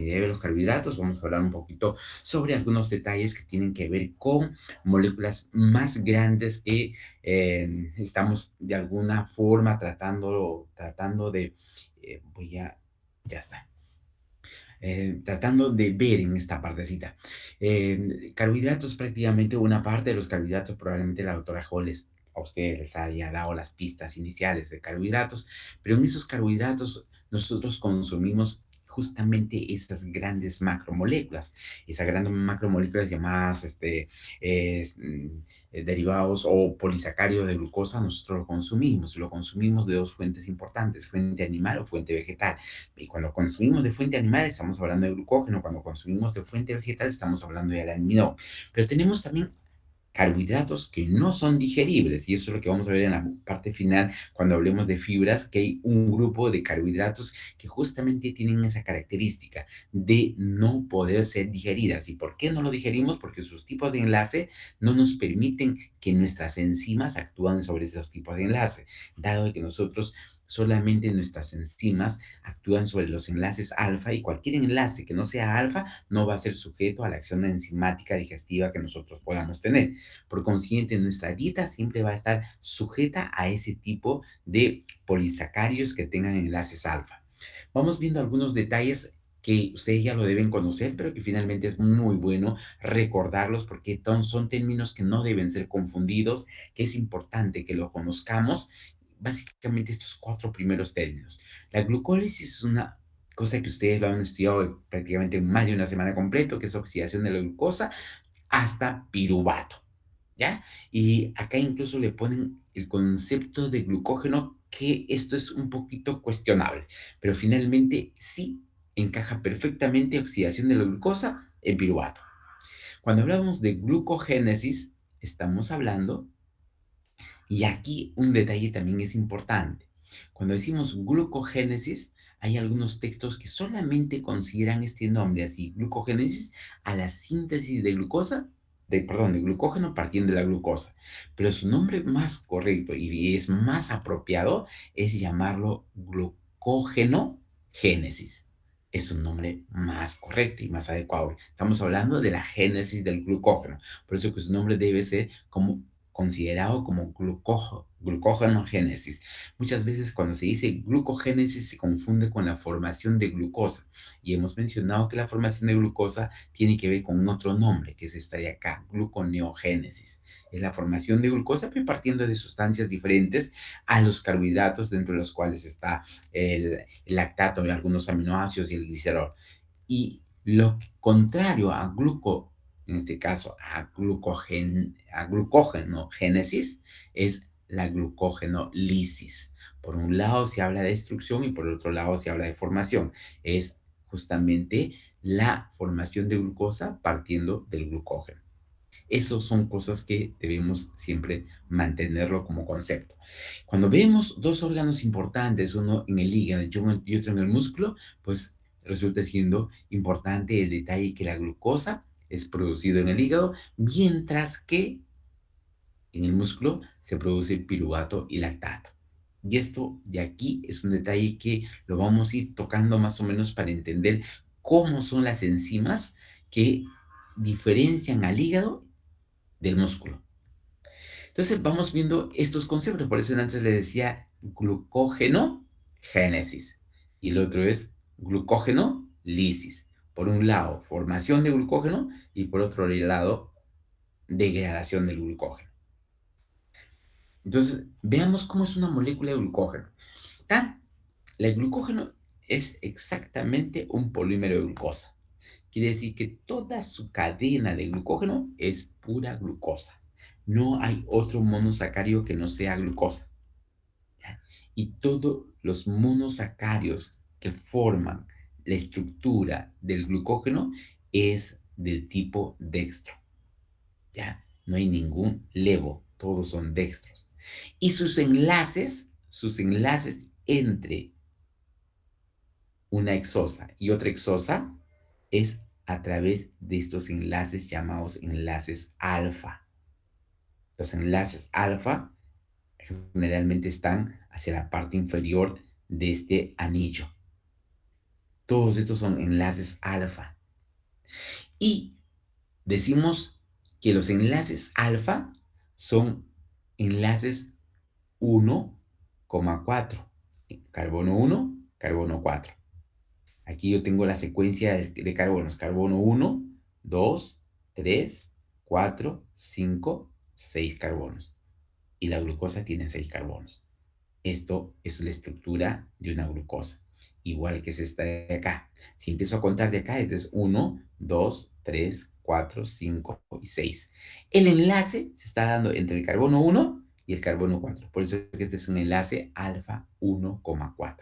de los carbohidratos, vamos a hablar un poquito sobre algunos detalles que tienen que ver con moléculas más grandes que estamos de alguna forma tratando de, voy a, ya está, tratando de ver en esta partecita. Carbohidratos, prácticamente una parte de los carbohidratos, probablemente la doctora Holles a ustedes les haya dado las pistas iniciales de carbohidratos, pero en esos carbohidratos nosotros consumimos justamente esas grandes macromoléculas, esas grandes macromoléculas llamadas derivados o polisacáridos de glucosa, nosotros lo consumimos de dos fuentes importantes, fuente animal o fuente vegetal. Y cuando consumimos de fuente animal estamos hablando de glucógeno, cuando consumimos de fuente vegetal estamos hablando de almidón. Pero tenemos también carbohidratos que no son digeribles, y eso es lo que vamos a ver en la parte final cuando hablemos de fibras, que hay un grupo de carbohidratos que justamente tienen esa característica de no poder ser digeridas. ¿Y por qué no lo digerimos? Porque sus tipos de enlace no nos permiten que nuestras enzimas actúen sobre esos tipos de enlace, dado que nosotros solamente nuestras enzimas actúan sobre los enlaces alfa, y cualquier enlace que no sea alfa no va a ser sujeto a la acción enzimática digestiva que nosotros podamos tener. Por consiguiente, nuestra dieta siempre va a estar sujeta a ese tipo de polisacáridos que tengan enlaces alfa. Vamos viendo algunos detalles que ustedes ya lo deben conocer, pero que finalmente es muy bueno recordarlos porque son términos que no deben ser confundidos, que es importante que lo conozcamos. Básicamente estos cuatro primeros términos. La glucólisis es una cosa que ustedes lo han estudiado prácticamente más de una semana completo, que es oxidación de la glucosa hasta piruvato. ¿Ya? Y acá incluso le ponen el concepto de glucógeno, que esto es un poquito cuestionable, pero finalmente sí encaja perfectamente oxidación de la glucosa en piruvato. Cuando hablamos de glucogénesis, estamos hablando, y aquí un detalle también es importante. Cuando decimos glucogénesis, hay algunos textos que solamente consideran este nombre así, glucogénesis, a la síntesis de glucosa, perdón, de glucógeno partiendo de la glucosa. Pero su nombre más correcto y es más apropiado es llamarlo glucógeno génesis. Es un nombre más correcto y más adecuado. Estamos hablando de la génesis del glucógeno. Por eso que su nombre debe ser como considerado como glucógenogénesis. Muchas veces cuando se dice glucogénesis se confunde con la formación de glucosa, y hemos mencionado que la formación de glucosa tiene que ver con otro nombre, que es esta de acá, gluconeogénesis. Es la formación de glucosa, pero partiendo de sustancias diferentes a los carbohidratos, dentro de los cuales está el lactato y algunos aminoácidos y el glicerol. Y lo contrario a en este caso a glucógenogénesis, es la glucógenolisis. Por un lado se habla de destrucción y por otro lado se habla de formación. Es justamente la formación de glucosa partiendo del glucógeno. Esas son cosas que debemos siempre mantenerlo como concepto. Cuando vemos dos órganos importantes, uno en el hígado y otro en el músculo, pues resulta siendo importante el detalle que la glucosa es producido en el hígado, mientras que en el músculo se produce piruvato y lactato. Y esto de aquí es un detalle que lo vamos a ir tocando más o menos para entender cómo son las enzimas que diferencian al hígado del músculo. Entonces vamos viendo estos conceptos, por eso antes le decía glucógeno génesis y el otro es glucógeno lisis. Por un lado, formación de glucógeno y por otro lado, degradación del glucógeno. Entonces, veamos cómo es una molécula de glucógeno. Tan, el glucógeno es exactamente un polímero de glucosa. Quiere decir que toda su cadena de glucógeno es pura glucosa. No hay otro monosacárido que no sea glucosa. ¿Ya? Y todos los monosacáridos que forman la estructura del glucógeno es del tipo dextro. ¿Ya? No hay ningún levo, todos son dextros. Y sus enlaces entre una exosa y otra exosa es a través de estos enlaces llamados enlaces alfa. Los enlaces alfa generalmente están hacia la parte inferior de este anillo. Todos estos son enlaces alfa. Y decimos que los enlaces alfa son enlaces 1,4. Carbono 1, carbono 4. Aquí yo tengo la secuencia de carbonos. Carbono 1, 2, 3, 4, 5, 6 carbonos. Y la glucosa tiene 6 carbonos. Esto es la estructura de una glucosa. Igual que es esta de acá. Si empiezo a contar de acá, este es 1, 2, 3, 4, 5 y 6. El enlace se está dando entre el carbono 1 y el carbono 4. Por eso es que este es un enlace alfa 1,4.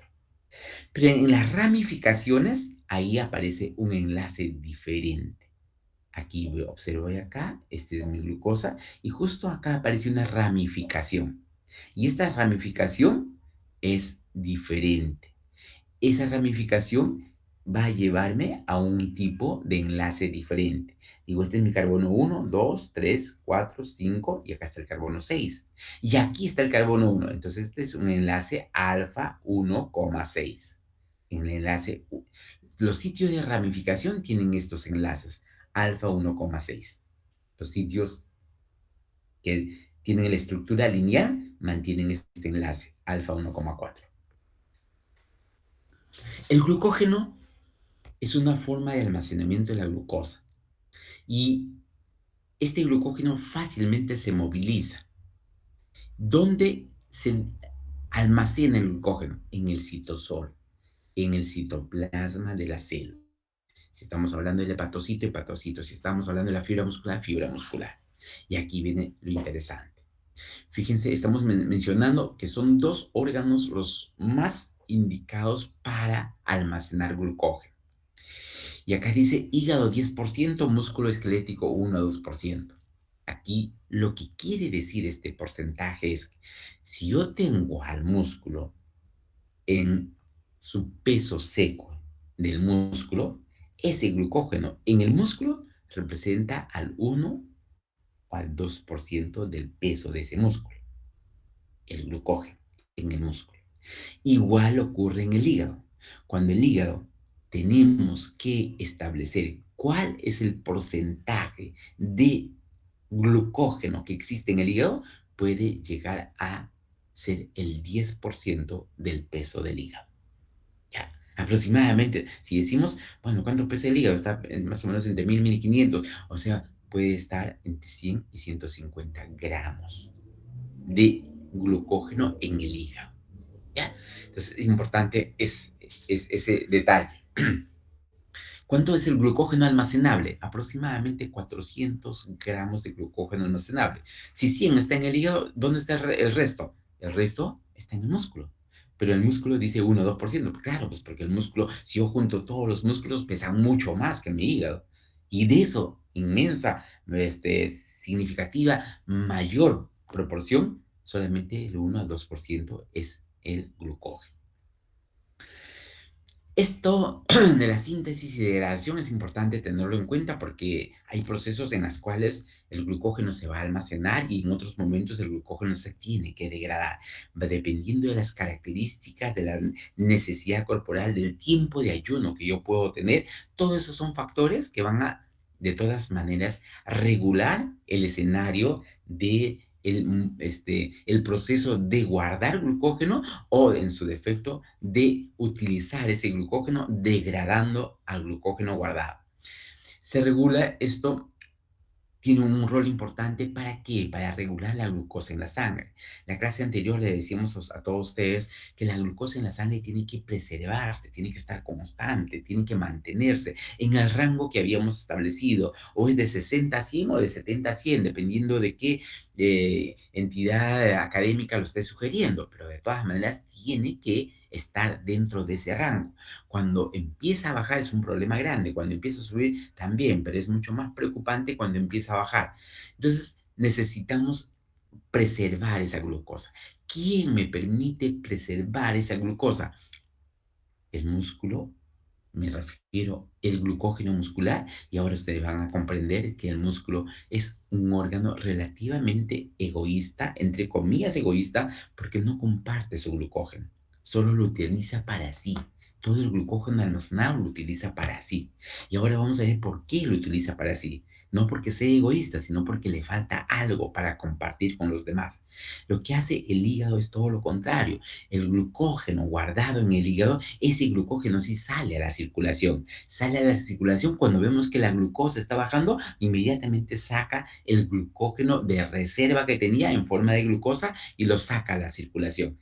Pero en las ramificaciones, ahí aparece un enlace diferente. Aquí observo acá, este es mi glucosa, y justo acá aparece una ramificación. Y esta ramificación es diferente. Esa ramificación va a llevarme a un tipo de enlace diferente. Digo, este es mi carbono 1, 2, 3, 4, 5 y acá está el carbono 6. Y aquí está el carbono 1. Entonces, este es un enlace alfa 1,6. En el enlace, los sitios de ramificación tienen estos enlaces, alfa 1,6. Los sitios que tienen la estructura lineal mantienen este enlace, alfa 1,4. El glucógeno es una forma de almacenamiento de la glucosa y este glucógeno fácilmente se moviliza. ¿Dónde se almacena el glucógeno? En el citosol, en el citoplasma de la célula. Si estamos hablando del hepatocito, hepatocito. Si estamos hablando de la fibra muscular, fibra muscular. Y aquí viene lo interesante. Fíjense, estamos mencionando que son dos órganos los más indicados para almacenar glucógeno. Y acá dice hígado 10%, músculo esquelético 1 a 2%. Aquí lo que quiere decir este porcentaje es que si yo tengo al músculo en su peso seco del músculo, ese glucógeno en el músculo representa al 1 o al 2% del peso de ese músculo, el glucógeno en el músculo. Igual ocurre en el hígado. Cuando el hígado tenemos que establecer cuál es el porcentaje de glucógeno que existe en el hígado, puede llegar a ser el 10% del peso del hígado. Ya, aproximadamente, si decimos, bueno, ¿cuánto pesa el hígado? Está más o menos entre 1000 y 1500, o sea, puede estar entre 100 y 150 gramos de glucógeno en el hígado. ¿Ya? Entonces, es importante ese detalle. ¿Cuánto es el glucógeno almacenable? Aproximadamente 400 gramos de glucógeno almacenable. Si 100 está en el hígado, ¿dónde está el resto? El resto está en el músculo. Pero el músculo dice 1 o 2%. Claro, pues porque el músculo, si yo junto todos los músculos, pesan mucho más que mi hígado. Y de eso, inmensa, significativa, mayor proporción, solamente el 1 al 2% es el glucógeno. Esto de la síntesis y degradación es importante tenerlo en cuenta porque hay procesos en los cuales el glucógeno se va a almacenar y en otros momentos el glucógeno se tiene que degradar, dependiendo de las características de la necesidad corporal, del tiempo de ayuno que yo puedo tener. Todos esos son factores que van a, de todas maneras, regular el escenario de el proceso de guardar glucógeno o, en su defecto, de utilizar ese glucógeno degradando al glucógeno guardado. Se regula esto, tiene un rol importante. ¿Para qué? Para regular la glucosa en la sangre. La clase anterior le decíamos a todos ustedes que la glucosa en la sangre tiene que preservarse, tiene que estar constante, tiene que mantenerse en el rango que habíamos establecido, o es de 60 a 100 o de 70 a 100, dependiendo de qué entidad académica lo esté sugiriendo, pero de todas maneras tiene que estar dentro de ese rango. Cuando empieza a bajar es un problema grande, cuando empieza a subir también, pero es mucho más preocupante cuando empieza a bajar. Entonces necesitamos preservar esa glucosa. ¿Quién me permite preservar esa glucosa? El músculo, me refiero al glucógeno muscular, y ahora ustedes van a comprender que el músculo es un órgano relativamente egoísta, entre comillas egoísta, porque no comparte su glucógeno, solo lo utiliza para sí. Todo el glucógeno almacenado lo utiliza para sí. Y ahora vamos a ver por qué lo utiliza para sí. No porque sea egoísta, sino porque le falta algo para compartir con los demás. Lo que hace el hígado es todo lo contrario. El glucógeno guardado en el hígado, ese glucógeno sí sale a la circulación. Sale a la circulación cuando vemos que la glucosa está bajando, inmediatamente saca el glucógeno de reserva que tenía en forma de glucosa y lo saca a la circulación.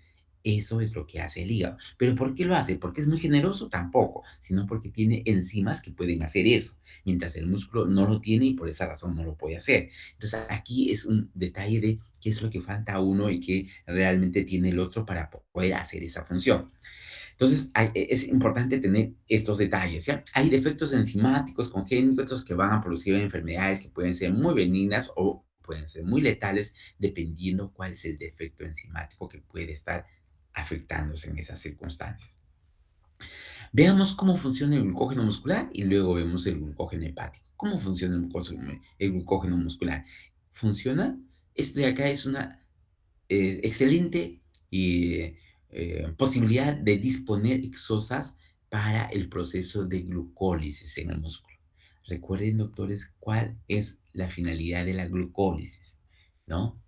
Eso es lo que hace el hígado. ¿Pero por qué lo hace? ¿Porque es muy generoso? Tampoco, sino porque tiene enzimas que pueden hacer eso, mientras el músculo no lo tiene y por esa razón no lo puede hacer. Entonces, aquí es un detalle de qué es lo que falta a uno y qué realmente tiene el otro para poder hacer esa función. Entonces, es importante tener estos detalles, ¿ya? Hay defectos enzimáticos congénitos que van a producir enfermedades que pueden ser muy benignas o pueden ser muy letales, dependiendo cuál es el defecto enzimático que puede estar afectándose en esas circunstancias. Veamos cómo funciona el glucógeno muscular y luego vemos el glucógeno hepático. ¿Cómo funciona el glucógeno muscular? ¿Funciona? Esto de acá es una excelente posibilidad de disponer exosas para el proceso de glucólisis en el músculo. Recuerden, doctores, cuál es la finalidad de la glucólisis, ¿no?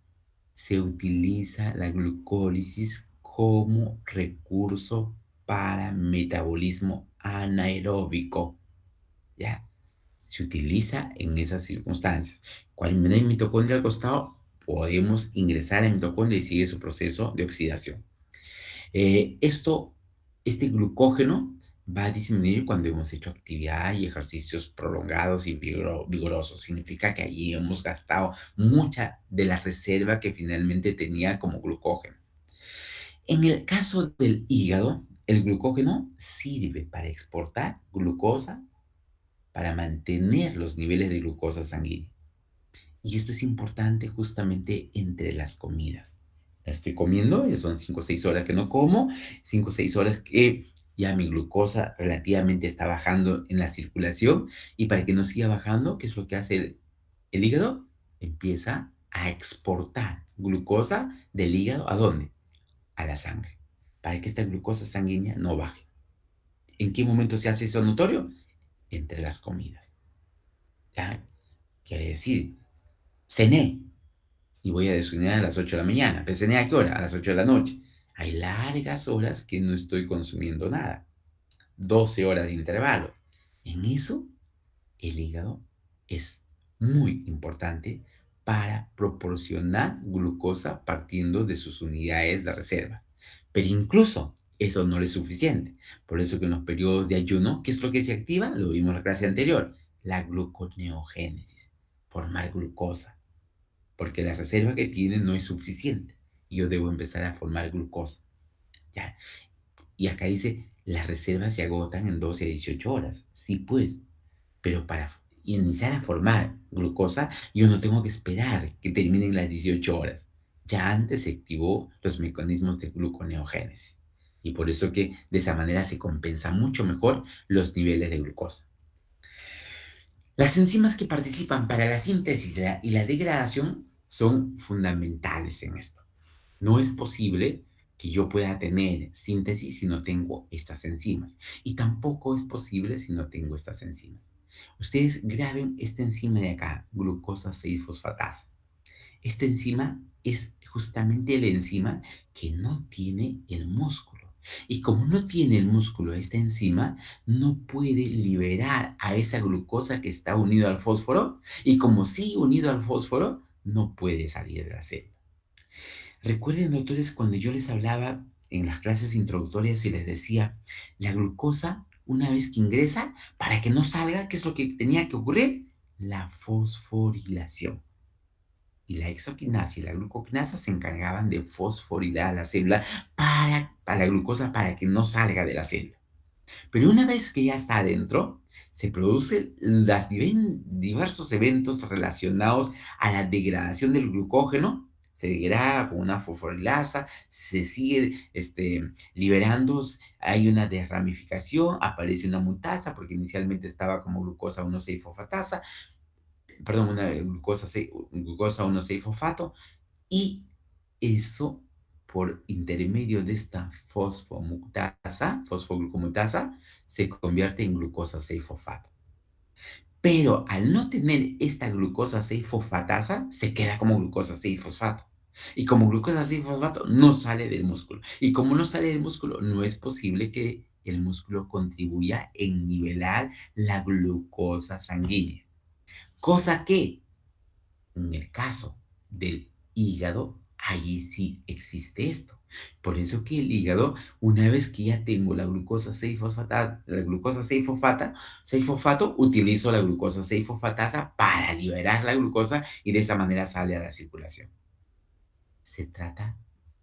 Se utiliza la glucólisis como recurso para metabolismo anaeróbico, ¿ya? Se utiliza en esas circunstancias. Cuando hay mitocondria al costado, podemos ingresar a mitocondria y sigue su proceso de oxidación. Esto, este glucógeno va a disminuir cuando hemos hecho actividad y ejercicios prolongados y vigorosos. Significa que allí hemos gastado mucha de la reserva que finalmente tenía como glucógeno. En el caso del hígado, el glucógeno sirve para exportar glucosa, para mantener los niveles de glucosa sanguínea. Y esto es importante justamente entre las comidas. Ya estoy comiendo, ya son 5 o 6 horas que no como, 5 o 6 horas que ya mi glucosa relativamente está bajando en la circulación. Y para que no siga bajando, ¿qué es lo que hace el hígado? Empieza a exportar glucosa del hígado, ¿a dónde? A la sangre, para que esta glucosa sanguínea no baje. ¿En qué momento se hace eso notorio? Entre las comidas. ¿Ya? Quiere decir, cené, y voy a desayunar a las 8 de la mañana. ¿Pues cené a qué hora? A las 8 de la noche. Hay largas horas que no estoy consumiendo nada. 12 horas de intervalo. En eso, el hígado es muy importante para proporcionar glucosa partiendo de sus unidades de reserva. Pero incluso eso no es suficiente. Por eso que en los periodos de ayuno, ¿qué es lo que se activa? Lo vimos en la clase anterior. La gluconeogénesis. Formar glucosa porque la reserva que tiene no es suficiente. Y yo debo empezar a formar glucosa. ¿Ya? Y acá dice, las reservas se agotan en 12 a 18 horas. Sí, pues, pero para iniciar a formar glucosa, yo no tengo que esperar que terminen las 18 horas. Ya antes se activó los mecanismos de gluconeogénesis. Y por eso que de esa manera se compensa mucho mejor los niveles de glucosa. Las enzimas que participan para la síntesis y la degradación son fundamentales en esto. No es posible que yo pueda tener síntesis si no tengo estas enzimas. Y tampoco es posible si no tengo estas enzimas. Ustedes graben esta enzima de acá, glucosa 6-fosfatasa. Esta enzima es justamente la enzima que no tiene el músculo. Y como no tiene el músculo esta enzima, no puede liberar a esa glucosa que está unido al fósforo. Y como sigue unido al fósforo, no puede salir de la célula. Recuerden, doctores, cuando yo les hablaba en las clases introductorias y les decía, la glucosa, una vez que ingresa, para que no salga, ¿qué es lo que tenía que ocurrir? La fosforilación. Y la exoquinasa y la glucoquinasa se encargaban de fosforilar la célula para la glucosa para que no salga de la célula. Pero una vez que ya está adentro, se producen los diversos eventos relacionados a la degradación del glucógeno. Se degrada con una fosforilasa, se sigue liberando, hay una desramificación, aparece una mutasa, porque inicialmente estaba como glucosa 1,6-fosfatasa, una glucosa 1,6-fosfato, y eso por intermedio de esta fosfoglucomutasa, se convierte en glucosa 6-fosfato. Pero al no tener esta glucosa 6-fosfatasa, se queda como glucosa 6-fosfato. Y como glucosa 6-fosfato no sale del músculo. Y como no sale del músculo, no es posible que el músculo contribuya en nivelar la glucosa sanguínea. Cosa que, en el caso del hígado, ahí sí existe esto. Por eso que el hígado, una vez que ya tengo la glucosa 6-fosfata, la glucosa 6-fosfato, utilizo la glucosa 6-fosfatasa para liberar la glucosa y de esa manera sale a la circulación. Se trata,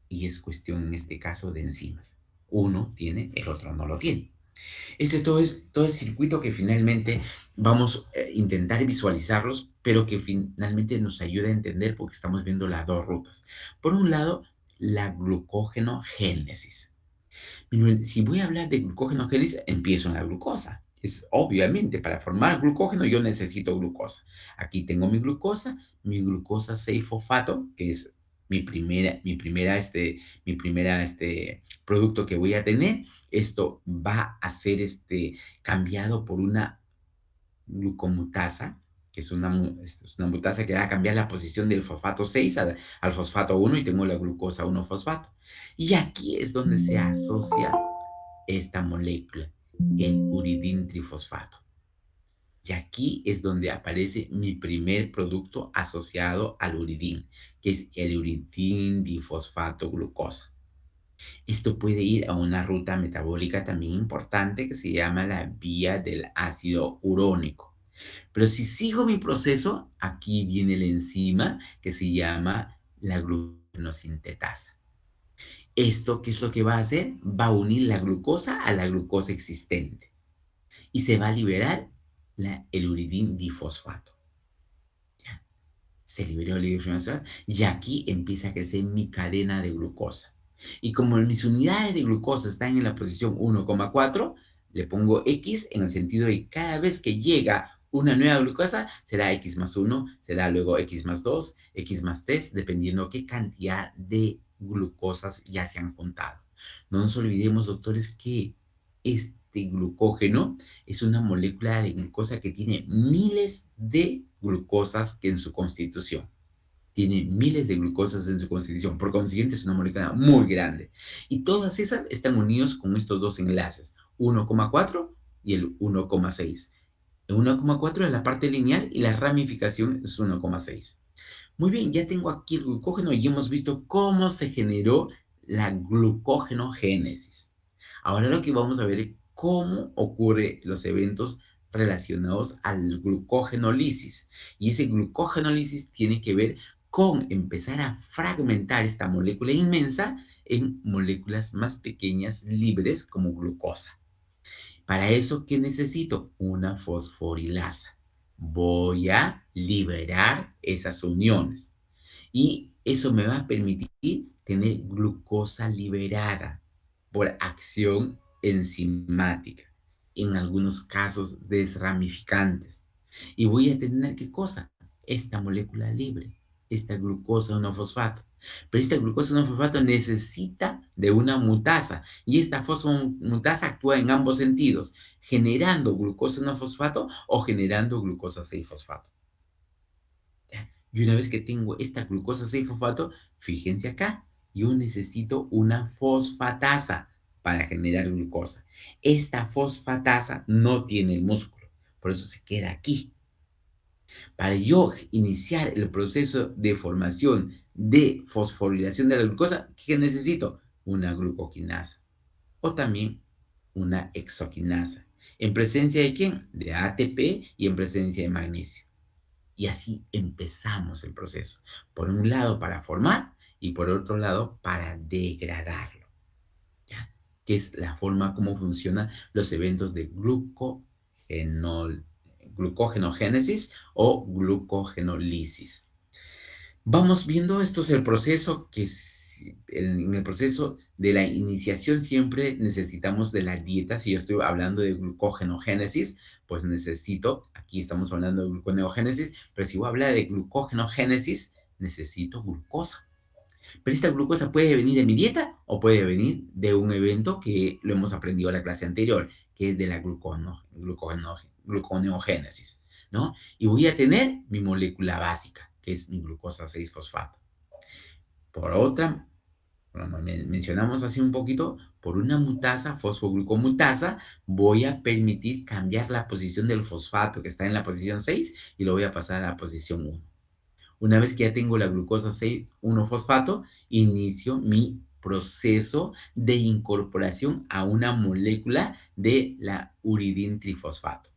y es cuestión en este caso, de enzimas. Uno tiene, el otro no lo tiene. Ese todo el circuito que finalmente vamos a intentar visualizarlos, pero que finalmente nos ayuda a entender porque estamos viendo las dos rutas. Por un lado, la glucógenogénesis. Si voy a hablar de glucógenogénesis, empiezo en la glucosa. Es obviamente, para formar glucógeno yo necesito glucosa. Aquí tengo mi glucosa 6-fosfato, que es mi primera producto que voy a tener. Esto va a ser cambiado por una glucomutasa, que es una mutasa que va a cambiar la posición del fosfato 6 al fosfato 1 y tengo la glucosa 1-fosfato. Y aquí es donde se asocia esta molécula, el uridín trifosfato. Y aquí es donde aparece mi primer producto asociado al uridín, que es el uridín difosfato glucosa. Esto puede ir a una ruta metabólica también importante que se llama la vía del ácido urónico. Pero si sigo mi proceso, aquí viene la enzima que se llama la glucosintetasa. ¿Esto qué es lo que va a hacer? Va a unir la glucosa a la glucosa existente y se va a liberar el uridín difosfato. ¿Ya? Se liberó el uridín difosfato y aquí empieza a crecer mi cadena de glucosa. Y como mis unidades de glucosa están en la posición 1,4, le pongo X en el sentido de que cada vez que llega una nueva glucosa, será X más 1, será luego X más 2, X más 3, dependiendo qué cantidad de glucosas ya se han juntado. No nos olvidemos, doctores, que este glucógeno es una molécula de glucosa que tiene miles de glucosas en su constitución. Tiene miles de glucosas en su constitución, por consiguiente es una molécula muy grande. Y todas esas están unidos con estos dos enlaces, 1,4 y el 1,6. El 1,4 es la parte lineal y la ramificación es 1,6. Muy bien, ya tengo aquí el glucógeno y hemos visto cómo se generó la glucógenogénesis. Ahora lo que vamos a ver es cómo ocurren los eventos relacionados al glucógenolisis. Y ese glucógenolisis tiene que ver con empezar a fragmentar esta molécula inmensa en moléculas más pequeñas libres como glucosa. Para eso, ¿qué necesito? Una fosforilasa. Voy a liberar esas uniones y eso me va a permitir tener glucosa liberada por acción enzimática, en algunos casos desramificantes. Y voy a tener, ¿qué cosa? Esta molécula libre, esta glucosa 1-fosfato. Pero esta glucosa 1-fosfato necesita de una mutasa y esta fosfomutasa actúa en ambos sentidos, generando glucosa 1-fosfato o generando glucosa 6-fosfato. Y una vez que tengo esta glucosa 6-fosfato, fíjense acá, yo necesito una fosfatasa para generar glucosa. Esta fosfatasa no tiene el músculo, por eso se queda aquí. Para yo iniciar el proceso de formación de fosforilación de la glucosa, ¿qué necesito? Una glucoquinasa o también una hexoquinasa. ¿En presencia de quién? De ATP y en presencia de magnesio. Y así empezamos el proceso. Por un lado para formar y por otro lado para degradarlo. ¿Ya? Que es la forma como funcionan los eventos de glucogenogénesis o glucogenolisis. Vamos viendo, esto es el proceso en el proceso de la iniciación siempre necesitamos de la dieta. Si yo estoy hablando de glucogenogénesis, pues necesito, aquí estamos hablando de gluconeogénesis, pero si voy a hablar de glucogenogénesis, necesito glucosa. Pero esta glucosa puede venir de mi dieta o puede venir de un evento que lo hemos aprendido en la clase anterior, que es de la gluconeogénesis, ¿no? Y voy a tener mi molécula básica, que es mi glucosa 6-fosfato. Por otra, como mencionamos así un poquito, por una mutasa, fosfoglucomutasa, voy a permitir cambiar la posición del fosfato que está en la posición 6 y lo voy a pasar a la posición 1. Una vez que ya tengo la glucosa 6,1-fosfato, inicio mi proceso de incorporación a una molécula de la uridintrifosfato.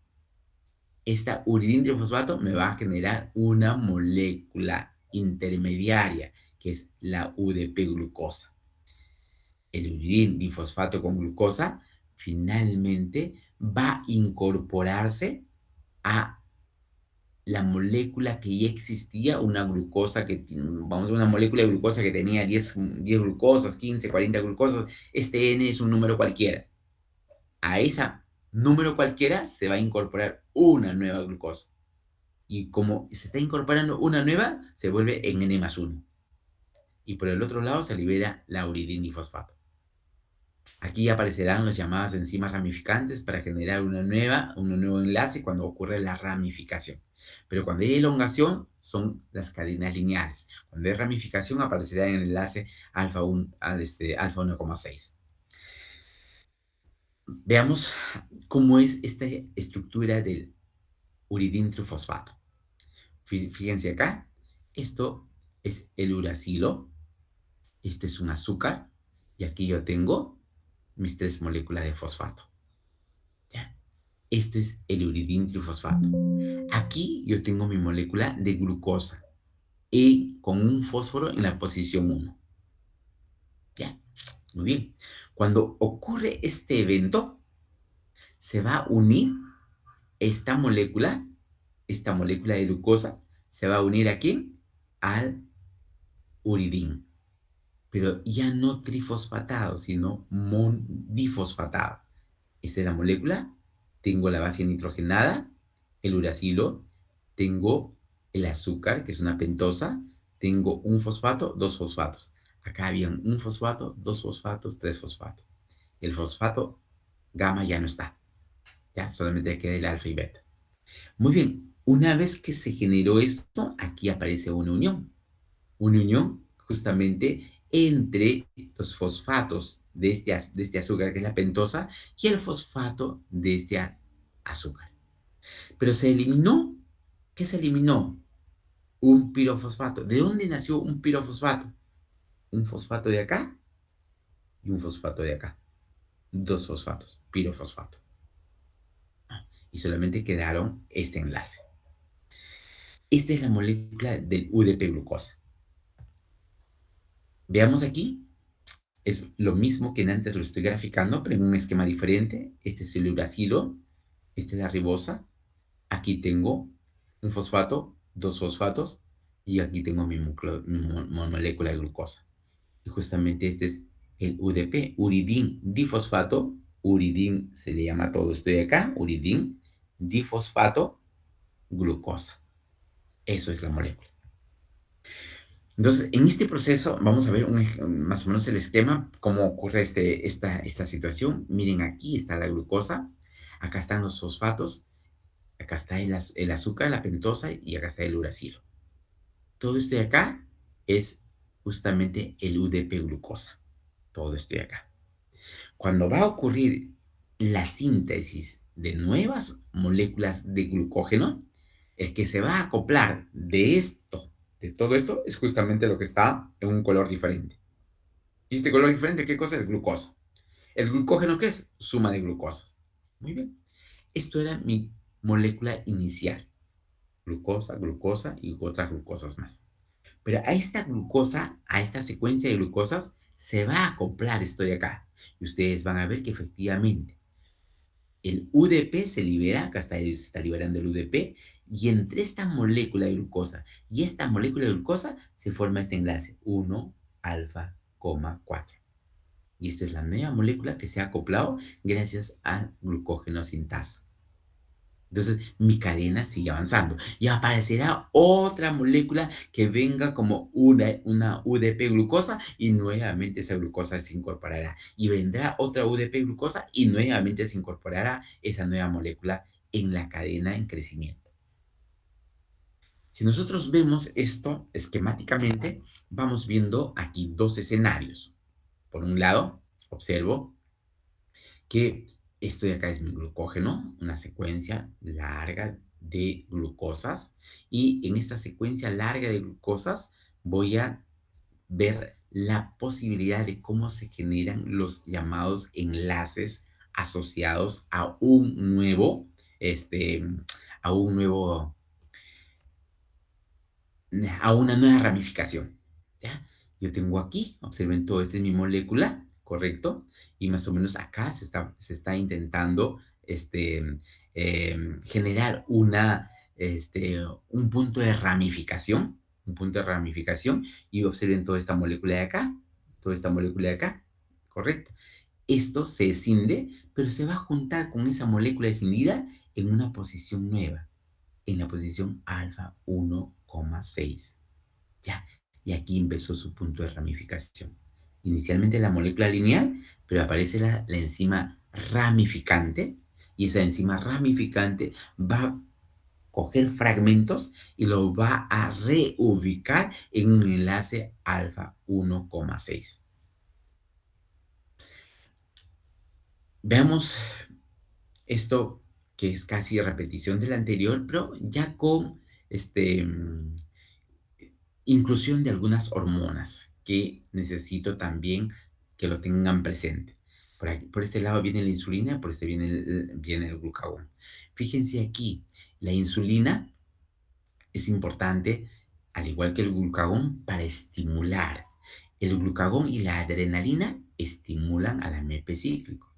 Esta uridintrifosfato me va a generar una molécula intermediaria, que es la UDP-glucosa. El uridindifosfato con glucosa finalmente va a incorporarse a la molécula que ya existía, una glucosa vamos a una molécula de glucosa que tenía 10 glucosas, 15, 40 glucosas, este N es un número cualquiera. A ese número cualquiera se va a incorporar una nueva glucosa. Y como se está incorporando una nueva, se vuelve en N+1. Y por el otro lado se libera la uridindifosfato. Aquí aparecerán las llamadas enzimas ramificantes para generar un nuevo enlace cuando ocurre la ramificación. Pero cuando hay elongación, son las cadenas lineales. Cuando hay ramificación, aparecerá en el enlace alfa 1,6. Veamos cómo es esta estructura del uridintrofosfato. Fíjense acá, esto es el uracilo, esto es un azúcar, y aquí yo tengo mis 3 moléculas de fosfato. ¿Ya? Esto es el uridintrofosfato. Aquí yo tengo mi molécula de glucosa y con un fósforo en la posición 1. ¿Ya? Muy bien. Cuando ocurre este evento, se va a unir esta molécula de glucosa, se va a unir aquí al uridín, pero ya no trifosfatado, sino difosfatado. Esta es la molécula, tengo la base nitrogenada, el uracilo, tengo el azúcar, que es una pentosa, tengo un fosfato, 2 fosfatos. Acá habían un fosfato, 2 fosfatos, 3 fosfatos. El fosfato gamma ya no está, ya solamente queda el alfa y beta. Muy bien, una vez que se generó esto, aquí aparece una unión justamente entre los fosfatos de este azúcar, que es la pentosa, y el fosfato de este azúcar. Pero se eliminó, ¿qué se eliminó? Un pirofosfato. ¿De dónde nació un pirofosfato? Un fosfato de acá y un fosfato de acá. 2 fosfatos, pirofosfato. Y solamente quedaron este enlace. Esta es la molécula del UDP-glucosa. Veamos aquí, es lo mismo que antes lo estoy graficando, pero en un esquema diferente. Este es el uracilo, esta es la ribosa. Aquí tengo un fosfato, 2 fosfatos, y aquí tengo mi molécula de glucosa. Y justamente este es el UDP, uridín difosfato. Uridín se le llama todo esto de acá, uridín difosfato glucosa. Eso es la molécula. Entonces, en este proceso vamos a ver más o menos el esquema, cómo ocurre esta situación. Miren, aquí está la glucosa, acá están los fosfatos, acá está el azúcar, la pentosa, y acá está el uracilo. Todo esto de acá es justamente el UDP-glucosa. Todo esto de acá. Cuando va a ocurrir la síntesis de nuevas moléculas de glucógeno, el que se va a acoplar de todo esto, es justamente lo que está en un color diferente. ¿Y este color diferente qué cosa es? Glucosa. ¿El glucógeno qué es? Suma de glucosas. Muy bien. Esto era mi molécula inicial. Glucosa, glucosa y otras glucosas más. Pero a esta glucosa, a esta secuencia de glucosas, se va a acoplar esto de acá. Y ustedes van a ver que efectivamente el UDP se libera, acá se está liberando el UDP, y entre esta molécula de glucosa y esta molécula de glucosa se forma este enlace, 1 alfa, 4. Y esta es la nueva molécula que se ha acoplado gracias al glucógeno sintasa. Entonces, mi cadena sigue avanzando y aparecerá otra molécula que venga como una UDP glucosa y nuevamente esa glucosa se incorporará. Y vendrá otra UDP glucosa y nuevamente se incorporará esa nueva molécula en la cadena en crecimiento. Si nosotros vemos esto esquemáticamente, vamos viendo aquí dos escenarios. Por un lado, observo que esto de acá es mi glucógeno, una secuencia larga de glucosas, y en esta secuencia larga de glucosas voy a ver la posibilidad de cómo se generan los llamados enlaces asociados este, a un nuevo a una nueva ramificación, ¿ya? Yo tengo aquí, observen todo, esta es mi molécula, ¿correcto? Y más o menos acá se está intentando generar un punto de ramificación, y observen toda esta molécula de acá, ¿correcto? Esto se escinde, pero se va a juntar con esa molécula escindida en una posición nueva, en la posición alfa 1,6. Ya, y aquí empezó su punto de ramificación. Inicialmente la molécula lineal, pero aparece la enzima ramificante, y esa enzima ramificante va a coger fragmentos y lo va a reubicar en un enlace alfa 1,6. Veamos esto que es casi repetición del anterior, pero ya con inclusión de algunas hormonas que necesito también que lo tengan presente. Por este lado viene la insulina, por este viene el glucagón. Fíjense aquí, la insulina es importante, al igual que el glucagón, para estimular. El glucagón y la adrenalina estimulan al AMP cíclico.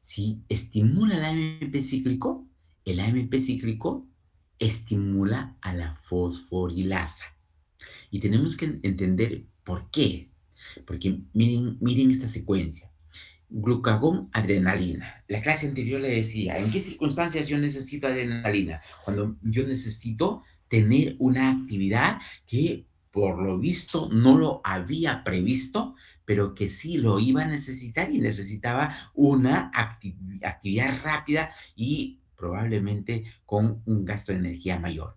Si estimula el AMP cíclico, el AMP cíclico estimula a la fosforilasa. Y tenemos que entender por qué. Porque miren esta secuencia. Glucagón, adrenalina. La clase anterior le decía, ¿en qué circunstancias yo necesito adrenalina? Cuando yo necesito tener una actividad que por lo visto no lo había previsto, pero que sí lo iba a necesitar y necesitaba una actividad rápida y probablemente con un gasto de energía mayor.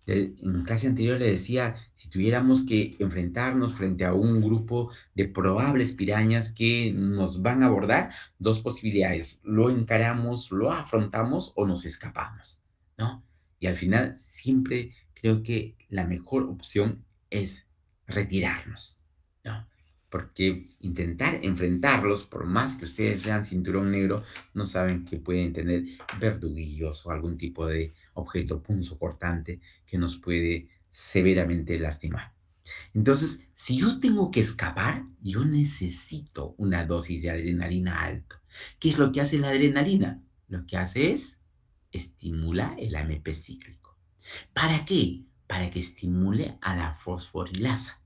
En clase anterior le decía, si tuviéramos que enfrentarnos frente a un grupo de probables pirañas que nos van a abordar, dos posibilidades, lo encaramos, lo afrontamos o nos escapamos, ¿no? Y al final siempre creo que la mejor opción es retirarnos, ¿no? Porque intentar enfrentarlos, por más que ustedes sean cinturón negro, no saben que pueden tener verduguillos o algún tipo de objeto punzocortante que nos puede severamente lastimar. Entonces, si yo tengo que escapar, yo necesito una dosis de adrenalina alto. ¿Qué es lo que hace la adrenalina? Lo que hace es estimula el AMP cíclico. ¿Para qué? Para que estimule a la fosforilasa.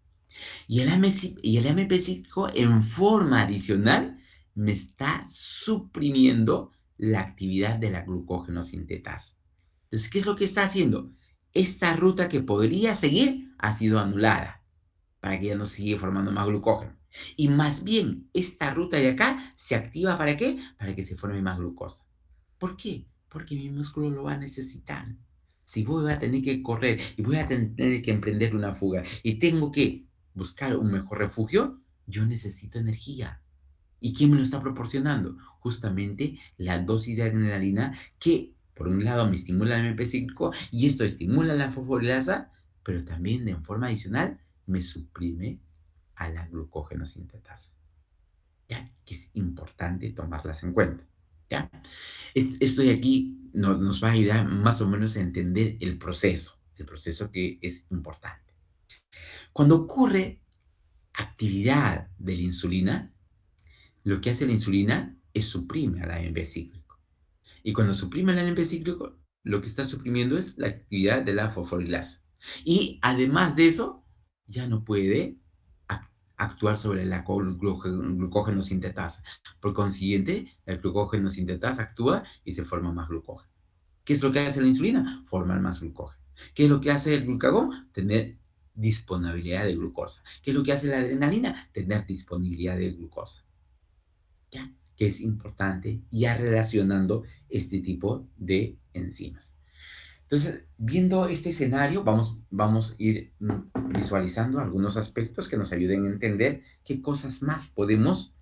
Y el AMP cíclico en forma adicional me está suprimiendo la actividad de la glucógeno sintetasa. Entonces, ¿qué es lo que está haciendo? Esta ruta que podría seguir ha sido anulada para que ya no siga formando más glucógeno. Y más bien, esta ruta de acá se activa ¿para qué? Para que se forme más glucosa. ¿Por qué? Porque mi músculo lo va a necesitar. Si voy a tener que correr y voy a tener que emprender una fuga y tengo que buscar un mejor refugio, yo necesito energía. ¿Y quién me lo está proporcionando? Justamente la dosis de adrenalina que, por un lado, me estimula el MP cíclico y esto estimula la fosforilasa, pero también de forma adicional me suprime a la glucógeno sintetasa. ¿Ya? Que es importante tomarlas en cuenta. ¿Ya? Esto de aquí nos va a ayudar más o menos a entender el proceso que es importante. Cuando ocurre actividad de la insulina, lo que hace la insulina es suprime al AMP cíclico. Y cuando suprime el AMP cíclico, lo que está suprimiendo es la actividad de la fosforilasa. Y además de eso, ya no puede actuar sobre la glucógeno sintetasa. Por consiguiente, el glucógeno sintetasa actúa y se forma más glucógeno. ¿Qué es lo que hace la insulina? Formar más glucógeno. ¿Qué es lo que hace el glucagón? Tener disponibilidad de glucosa. ¿Qué es lo que hace la adrenalina? Tener disponibilidad de glucosa. ¿Ya? Que es importante ya relacionando este tipo de enzimas. Entonces, viendo este escenario, vamos a ir visualizando algunos aspectos que nos ayuden a entender qué cosas más podemos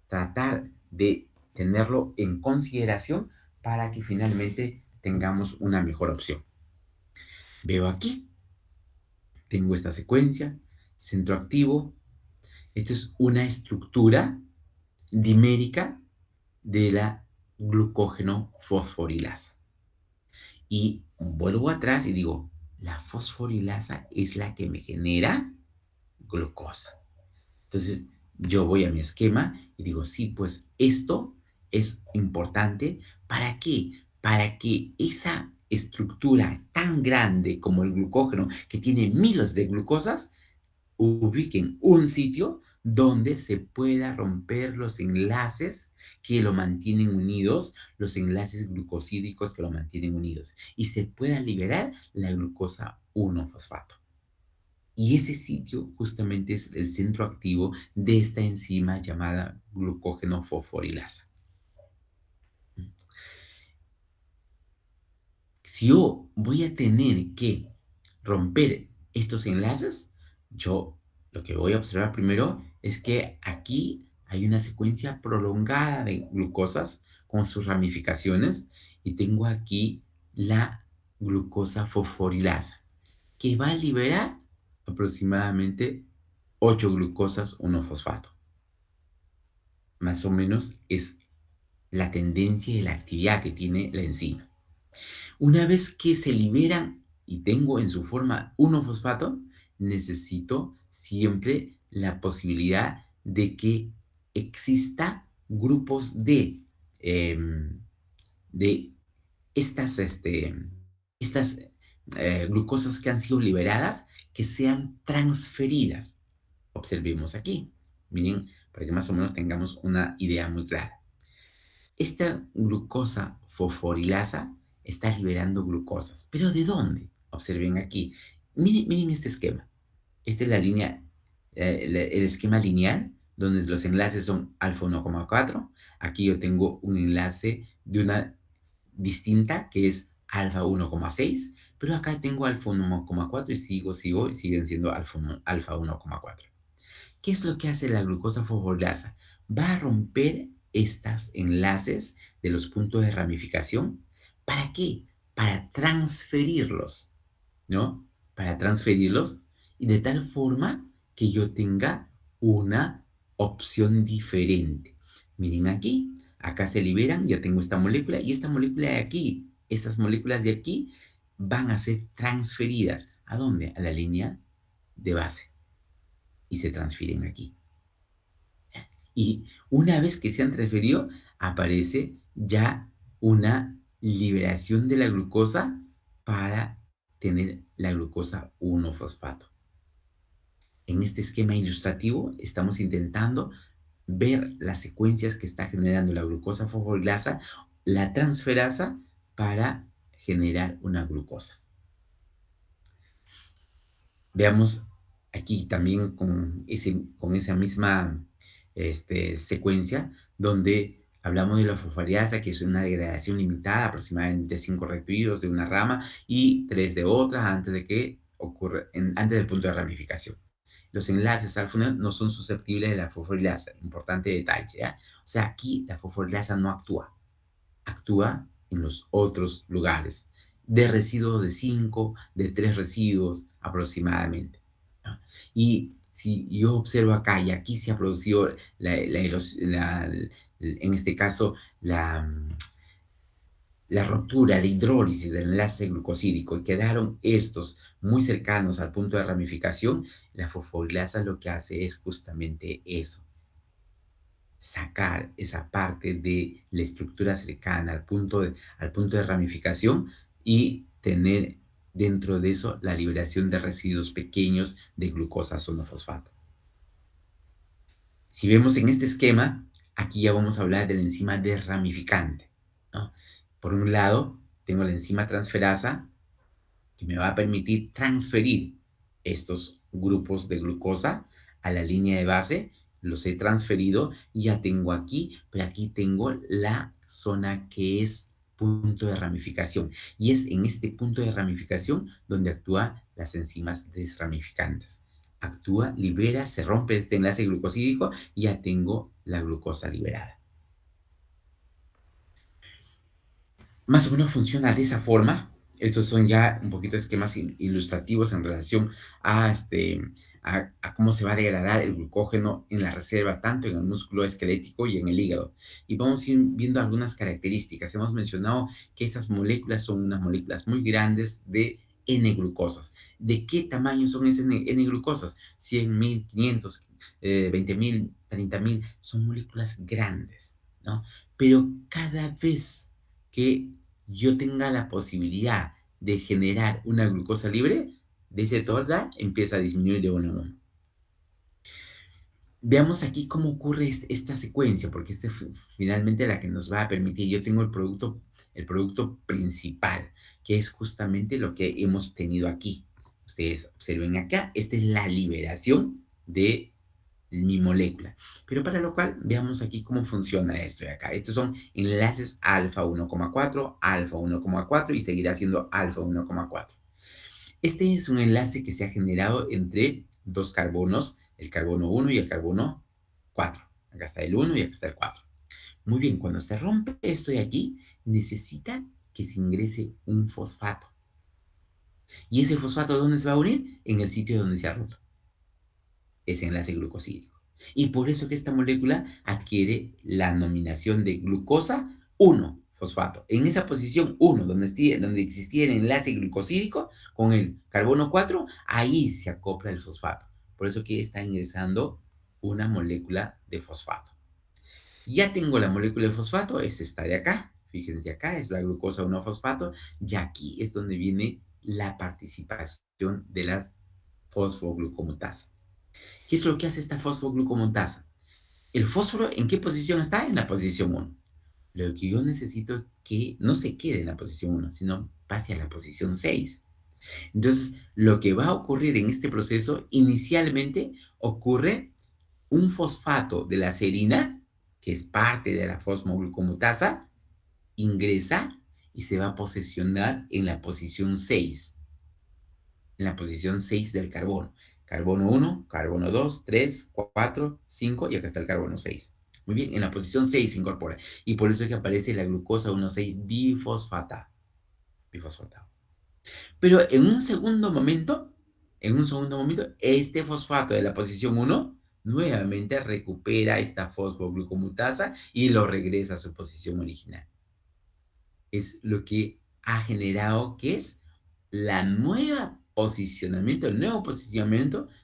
tratar de tenerlo en consideración para que finalmente tengamos una mejor opción. Veo aquí, tengo esta secuencia, centro activo. Esta es una estructura dimérica de la glucógeno fosforilasa. Y vuelvo atrás y digo, la fosforilasa es la que me genera glucosa. Entonces, yo voy a mi esquema y digo, sí, pues esto es importante. ¿Para qué? Para que esa estructura tan grande como el glucógeno, que tiene miles de glucosas, ubiquen un sitio donde se pueda romper los enlaces que lo mantienen unidos, los enlaces glucosídicos que lo mantienen unidos, y se pueda liberar la glucosa 1-fosfato. Y ese sitio justamente es el centro activo de esta enzima llamada glucógeno fosforilasa. Si yo voy a tener que romper estos enlaces, yo lo que voy a observar primero es que aquí hay una secuencia prolongada de glucosas con sus ramificaciones y tengo aquí la glucosa fosforilasa que va a liberar aproximadamente 8 glucosas 1-fosfato. Más o menos es la tendencia y la actividad que tiene la enzima. Una vez que se liberan y tengo en su forma 1-fosfato, necesito siempre la posibilidad de que exista grupos de estas glucosas que han sido liberadas que sean transferidas. Observemos aquí. Miren, para que más o menos tengamos una idea muy clara. Esta glucosa fosforilasa está liberando glucosas. ¿Pero de dónde? Observen aquí. Miren este esquema. Esta es la línea, el esquema lineal, donde los enlaces son alfa 1,4. Aquí yo tengo un enlace de una distinta, que es alfa 1,6. Pero acá tengo alfa 1,4 y sigo, y siguen siendo alfa 1,4. ¿Qué es lo que hace la glucosa fosforilasa? Va a romper estos enlaces de los puntos de ramificación. ¿Para qué? Para transferirlos, ¿no? Para transferirlos y de tal forma que yo tenga una opción diferente. Miren aquí, acá se liberan, yo tengo esta molécula y esta molécula de aquí, estas moléculas de aquí van a ser transferidas. ¿A dónde? A la línea de base y se transfieren aquí. Y una vez que se han transferido, aparece ya una liberación de la glucosa para tener la glucosa 1-fosfato. En este esquema ilustrativo estamos intentando ver las secuencias que está generando la glucosa fosforilasa, la transferasa para generar una glucosa. Veamos aquí también con esa misma secuencia, donde hablamos de la fosforilasa, que es una degradación limitada, aproximadamente 5 residuos de una rama y 3 de otra, antes de que ocurra, antes del punto de ramificación. Los enlaces alfa no son susceptibles de la fosforilasa, importante detalle, ¿ya? O sea, aquí la fosforilasa no actúa en los otros lugares, de residuos de 5, de 3 residuos aproximadamente, ¿no? Y si yo observo acá, y aquí se ha producido en este caso, la ruptura, la hidrólisis del enlace glucosídico, y quedaron estos muy cercanos al punto de ramificación, la fosforilasa lo que hace es justamente eso, sacar esa parte de la estructura cercana al punto de ramificación y tener dentro de eso la liberación de residuos pequeños de glucosa 1-fosfato. Si vemos en este esquema, aquí ya vamos a hablar de la enzima desramificante, ¿no? Por un lado, tengo la enzima transferasa que me va a permitir transferir estos grupos de glucosa a la línea de base. Los he transferido, ya tengo aquí, pero aquí tengo la zona que es punto de ramificación. Y es en este punto de ramificación donde actúan las enzimas desramificantes. Actúa, libera, se rompe este enlace glucosídico y ya tengo la glucosa liberada. Más o menos funciona de esa forma. Estos son ya un poquito esquemas ilustrativos en relación a cómo se va a degradar el glucógeno en la reserva, tanto en el músculo esquelético y en el hígado. Y vamos a ir viendo algunas características. Hemos mencionado que estas moléculas son unas moléculas muy grandes de N-glucosas. ¿De qué tamaño son esas N-glucosas? 100.000, 500, 20.000, 30.000. Son moléculas grandes, ¿no? Pero cada vez que yo tenga la posibilidad de generar una glucosa libre, de ese total empieza a disminuir de uno en uno. Veamos aquí cómo ocurre esta secuencia, porque esta es finalmente la que nos va a permitir. Yo tengo el producto principal, que es justamente lo que hemos tenido aquí. Ustedes observen acá, esta es la liberación de mi molécula. Pero para lo cual, veamos aquí cómo funciona esto de acá. Estos son enlaces alfa 1,4, alfa 1,4 y seguirá siendo alfa 1,4. Este es un enlace que se ha generado entre dos carbonos, el carbono 1 y el carbono 4. Acá está el 1 y acá está el 4. Muy bien, cuando se rompe esto de aquí, necesita que se ingrese un fosfato. ¿Y ese fosfato dónde se va a unir? En el sitio donde se ha roto ese enlace glucosídico. Y por eso que esta molécula adquiere la nominación de glucosa 1 fosfato. En esa posición 1, donde existía el enlace glucosídico con el carbono 4, ahí se acopla el fosfato. Por eso que está ingresando una molécula de fosfato. Ya tengo la molécula de fosfato, es esta de acá. Fíjense acá, es la glucosa 1 fosfato. Y aquí es donde viene la participación de la fosfoglucomutasa. ¿Qué es lo que hace esta fosfoglucomontasa? ¿El fósforo en qué posición está? En la posición 1. Lo que yo necesito es que no se quede en la posición 1, sino pase a la posición 6. Entonces, lo que va a ocurrir en este proceso, inicialmente ocurre un fosfato de la serina, que es parte de la fosfoglucomutasa, ingresa y se va a posicionar en la posición 6. En la posición 6 del carbono. Carbono 1, carbono 2, 3, 4, 5 y acá está el carbono 6. Muy bien, en la posición 6 se incorpora. Y por eso es que aparece la glucosa 1,6 bifosfata. Bifosfatado. Pero en un segundo momento, este fosfato de la posición 1 nuevamente recupera esta fosfoglucomutasa y lo regresa a su posición original. Es lo que ha generado que es el nuevo posicionamiento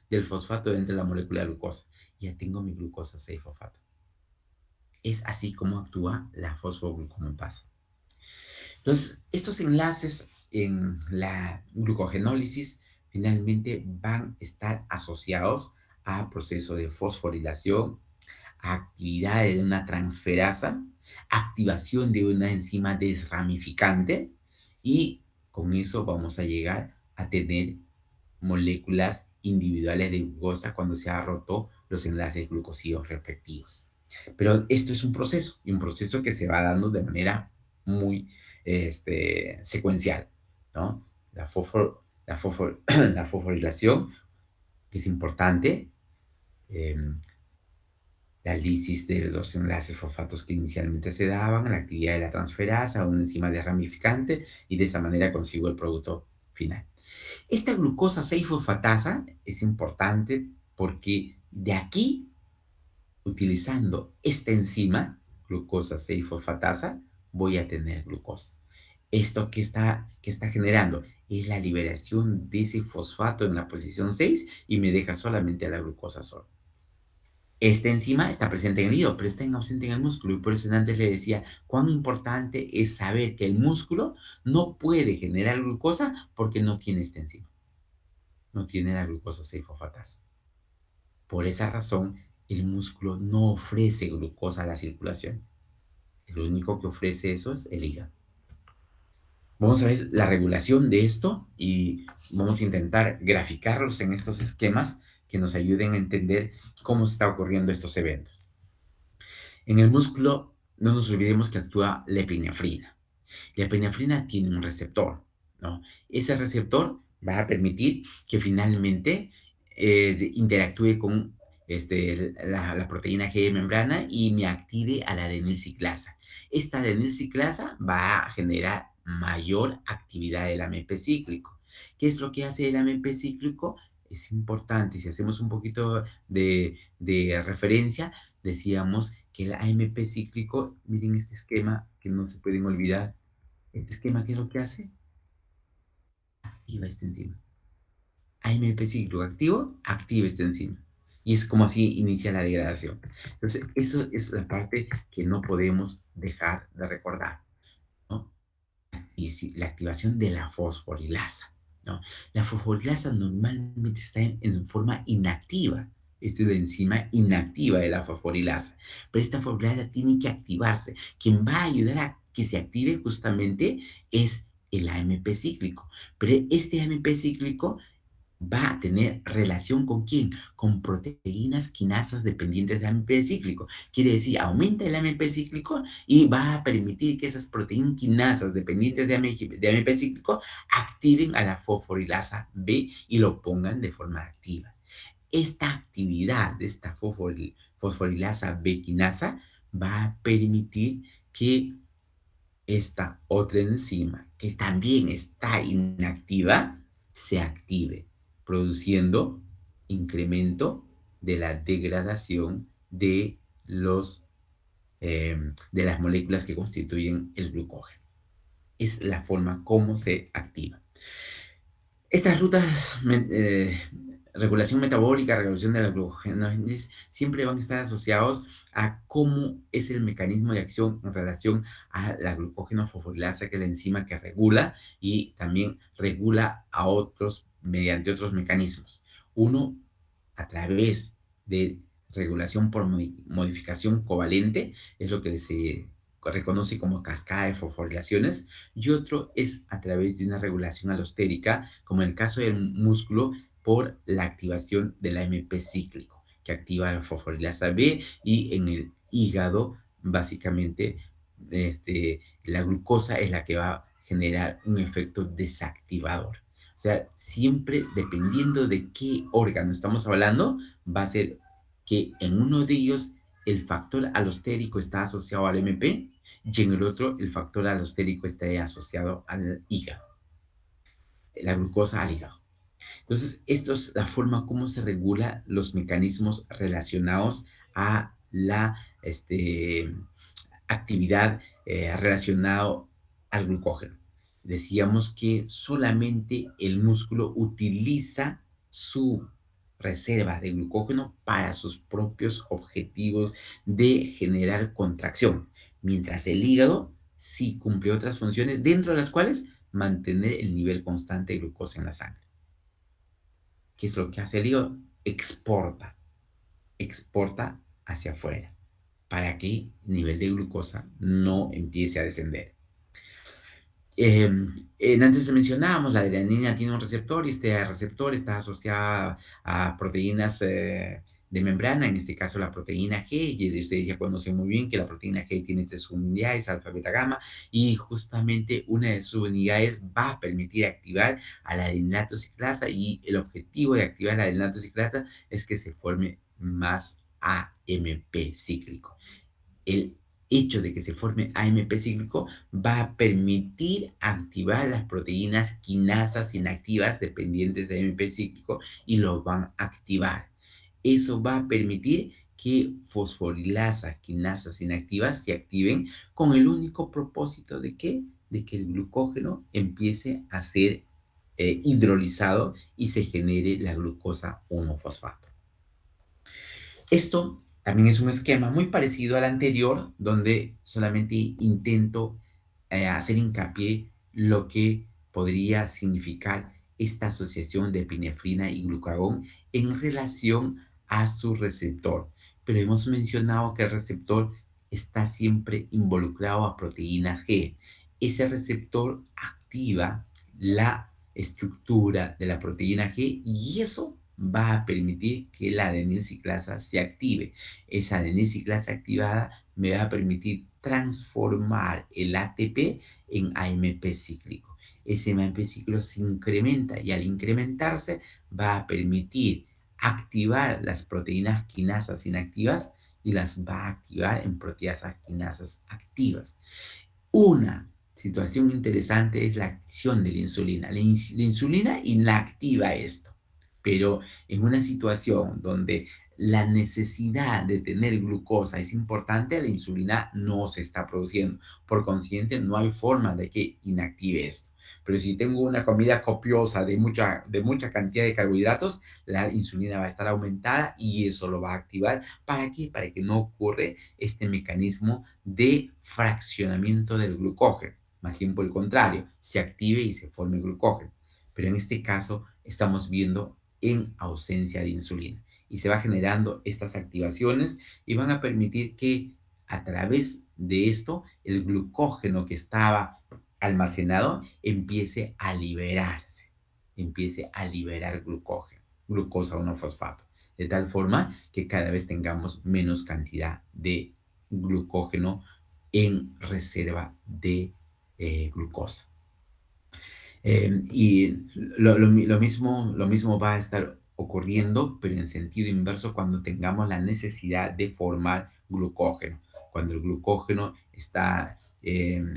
del fosfato dentro de la molécula de glucosa. Ya tengo mi glucosa 6-fosfato. Es así como actúa la fosfoglucomutasa. Entonces, estos enlaces en la glucogenólisis finalmente van a estar asociados a proceso de fosforilación, a actividad de una transferasa, activación de una enzima desramificante y con eso vamos a llegar a tener moléculas individuales de glucosa cuando se han roto los enlaces glucósidos respectivos. Pero esto es un proceso, y un proceso que se va dando de manera muy secuencial, ¿no? La fosforilación, que es importante, eh, la lisis de los enlaces fosfatos que inicialmente se daban, la actividad de la transferasa, una enzima desramificante, y de esa manera consigo el producto final. Esta glucosa 6-fosfatasa es importante porque de aquí, utilizando esta enzima, glucosa 6-fosfatasa, voy a tener glucosa. Esto que está generando es la liberación de ese fosfato en la posición 6 y me deja solamente a la glucosa sola. Esta enzima está presente en el hígado, pero está ausente en el músculo. Y por eso antes le decía cuán importante es saber que el músculo no puede generar glucosa porque no tiene esta enzima. No tiene la glucosa 6-fosfatasa. Por esa razón, el músculo no ofrece glucosa a la circulación. El único que ofrece eso es el hígado. Vamos a ver la regulación de esto y vamos a intentar graficarlos en estos esquemas que nos ayuden a entender cómo está ocurriendo estos eventos. En el músculo, no nos olvidemos que actúa la epinefrina. La epinefrina tiene un receptor, ¿no? Ese receptor va a permitir que finalmente interactúe con la proteína G de membrana y me active a la adenilciclasa. Esta adenilciclasa va a generar mayor actividad del AMP cíclico. ¿Qué es lo que hace el AMP cíclico? Es importante, si hacemos un poquito de referencia, decíamos que el AMP cíclico, miren este esquema que no se pueden olvidar, este esquema, ¿qué es lo que hace? Activa esta enzima. AMP cíclico activo, activa esta enzima. Y es como así inicia la degradación. Entonces, eso es la parte que no podemos dejar de recordar, ¿no? Y si, la activación de la fosforilasa, ¿no? La fosforilasa normalmente está en forma inactiva. Esta es la enzima inactiva de la fosforilasa. Pero esta fosforilasa tiene que activarse. Quien va a ayudar a que se active justamente es el AMP cíclico. Pero este AMP cíclico va a tener relación con quién? Con proteínas quinasas dependientes de AMP cíclico. Quiere decir, aumenta el AMP cíclico y va a permitir que esas proteínas quinasas dependientes de AMP cíclico activen a la fosforilasa B y lo pongan de forma activa. Esta actividad de esta fosforilasa B quinasa va a permitir que esta otra enzima, que también está inactiva, se active, produciendo incremento de la degradación de las moléculas que constituyen el glucógeno. Es la forma como se activa. Estas rutas, regulación metabólica, regulación de la glucogénesis, siempre van a estar asociados a cómo es el mecanismo de acción en relación a la glucógeno fosforilasa, que es la enzima que regula y también regula a otros mediante otros mecanismos. Uno, a través de regulación por modificación covalente, es lo que se reconoce como cascada de fosforilaciones, y otro es a través de una regulación alostérica, como en el caso del músculo, por la activación del AMP cíclico, que activa la fosforilasa B, y en el hígado, básicamente, la glucosa es la que va a generar un efecto desactivador. O sea, siempre dependiendo de qué órgano estamos hablando, va a ser que en uno de ellos el factor alostérico está asociado al MP y en el otro el factor alostérico está asociado al hígado, la glucosa al hígado. Entonces, esto es la forma como se regula los mecanismos relacionados a la actividad relacionada al glucógeno. Decíamos que solamente el músculo utiliza su reserva de glucógeno para sus propios objetivos de generar contracción, mientras el hígado sí cumple otras funciones, dentro de las cuales mantener el nivel constante de glucosa en la sangre. ¿Qué es lo que hace el hígado? Exporta hacia afuera para que el nivel de glucosa no empiece a descender. Antes mencionábamos, la adrenalina tiene un receptor y este receptor está asociado a proteínas de membrana, en este caso la proteína G, y ustedes ya conocen muy bien que la proteína G tiene 3 unidades, alfa, beta, gamma, y justamente una de sus unidades va a permitir activar a la adenylatociclasa, y el objetivo de activar la adenylatociclasa es que se forme más AMP cíclico. El hecho de que se forme AMP cíclico va a permitir activar las proteínas quinasas inactivas dependientes de AMP cíclico y lo van a activar. Eso va a permitir que fosforilasas, quinasas inactivas se activen con el único propósito de ¿qué? De que el glucógeno empiece a ser hidrolizado y se genere la glucosa 1-fosfato. Esto también es un esquema muy parecido al anterior, donde solamente intento hacer hincapié lo que podría significar esta asociación de epinefrina y glucagón en relación a su receptor. Pero hemos mencionado que el receptor está siempre involucrado a proteínas G. Ese receptor activa la estructura de la proteína G y eso va a permitir que la adenilciclasa se active. Esa adenilciclasa activada me va a permitir transformar el ATP en AMP cíclico. Ese AMP cíclico se incrementa y al incrementarse va a permitir activar las proteínas quinasas inactivas y las va a activar en proteasas quinasas activas. Una situación interesante es la acción de la insulina. La insulina inactiva esto, pero en una situación donde la necesidad de tener glucosa es importante, la insulina no se está produciendo. Por consiguiente, no hay forma de que inactive esto. Pero si tengo una comida copiosa de mucha cantidad de carbohidratos, la insulina va a estar aumentada y eso lo va a activar. ¿Para qué? Para que no ocurra este mecanismo de fraccionamiento del glucógeno. Más bien por el contrario, se active y se forme glucógeno. Pero en este caso estamos viendo en ausencia de insulina. Y se va generando estas activaciones y van a permitir que a través de esto el glucógeno que estaba almacenado empiece a liberarse, empiece a liberar glucógeno, glucosa 1-fosfato, de tal forma que cada vez tengamos menos cantidad de glucógeno en reserva de glucosa. Y lo mismo va a estar ocurriendo, pero en sentido inverso cuando tengamos la necesidad de formar glucógeno. Cuando el glucógeno está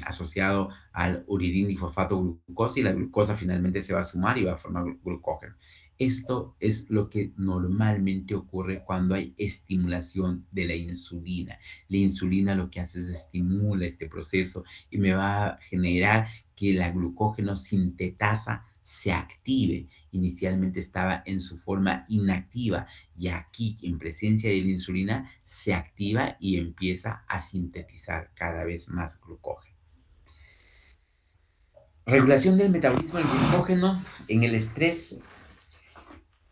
asociado al uridinidifosfato glucosa y la glucosa finalmente se va a sumar y va a formar glucógeno. Esto es lo que normalmente ocurre cuando hay estimulación de la insulina. La insulina lo que hace es estimula este proceso y me va a generar que la glucógeno sintetasa se active. Inicialmente estaba en su forma inactiva y aquí en presencia de la insulina se activa y empieza a sintetizar cada vez más glucógeno. Regulación del metabolismo del glucógeno en el estrés.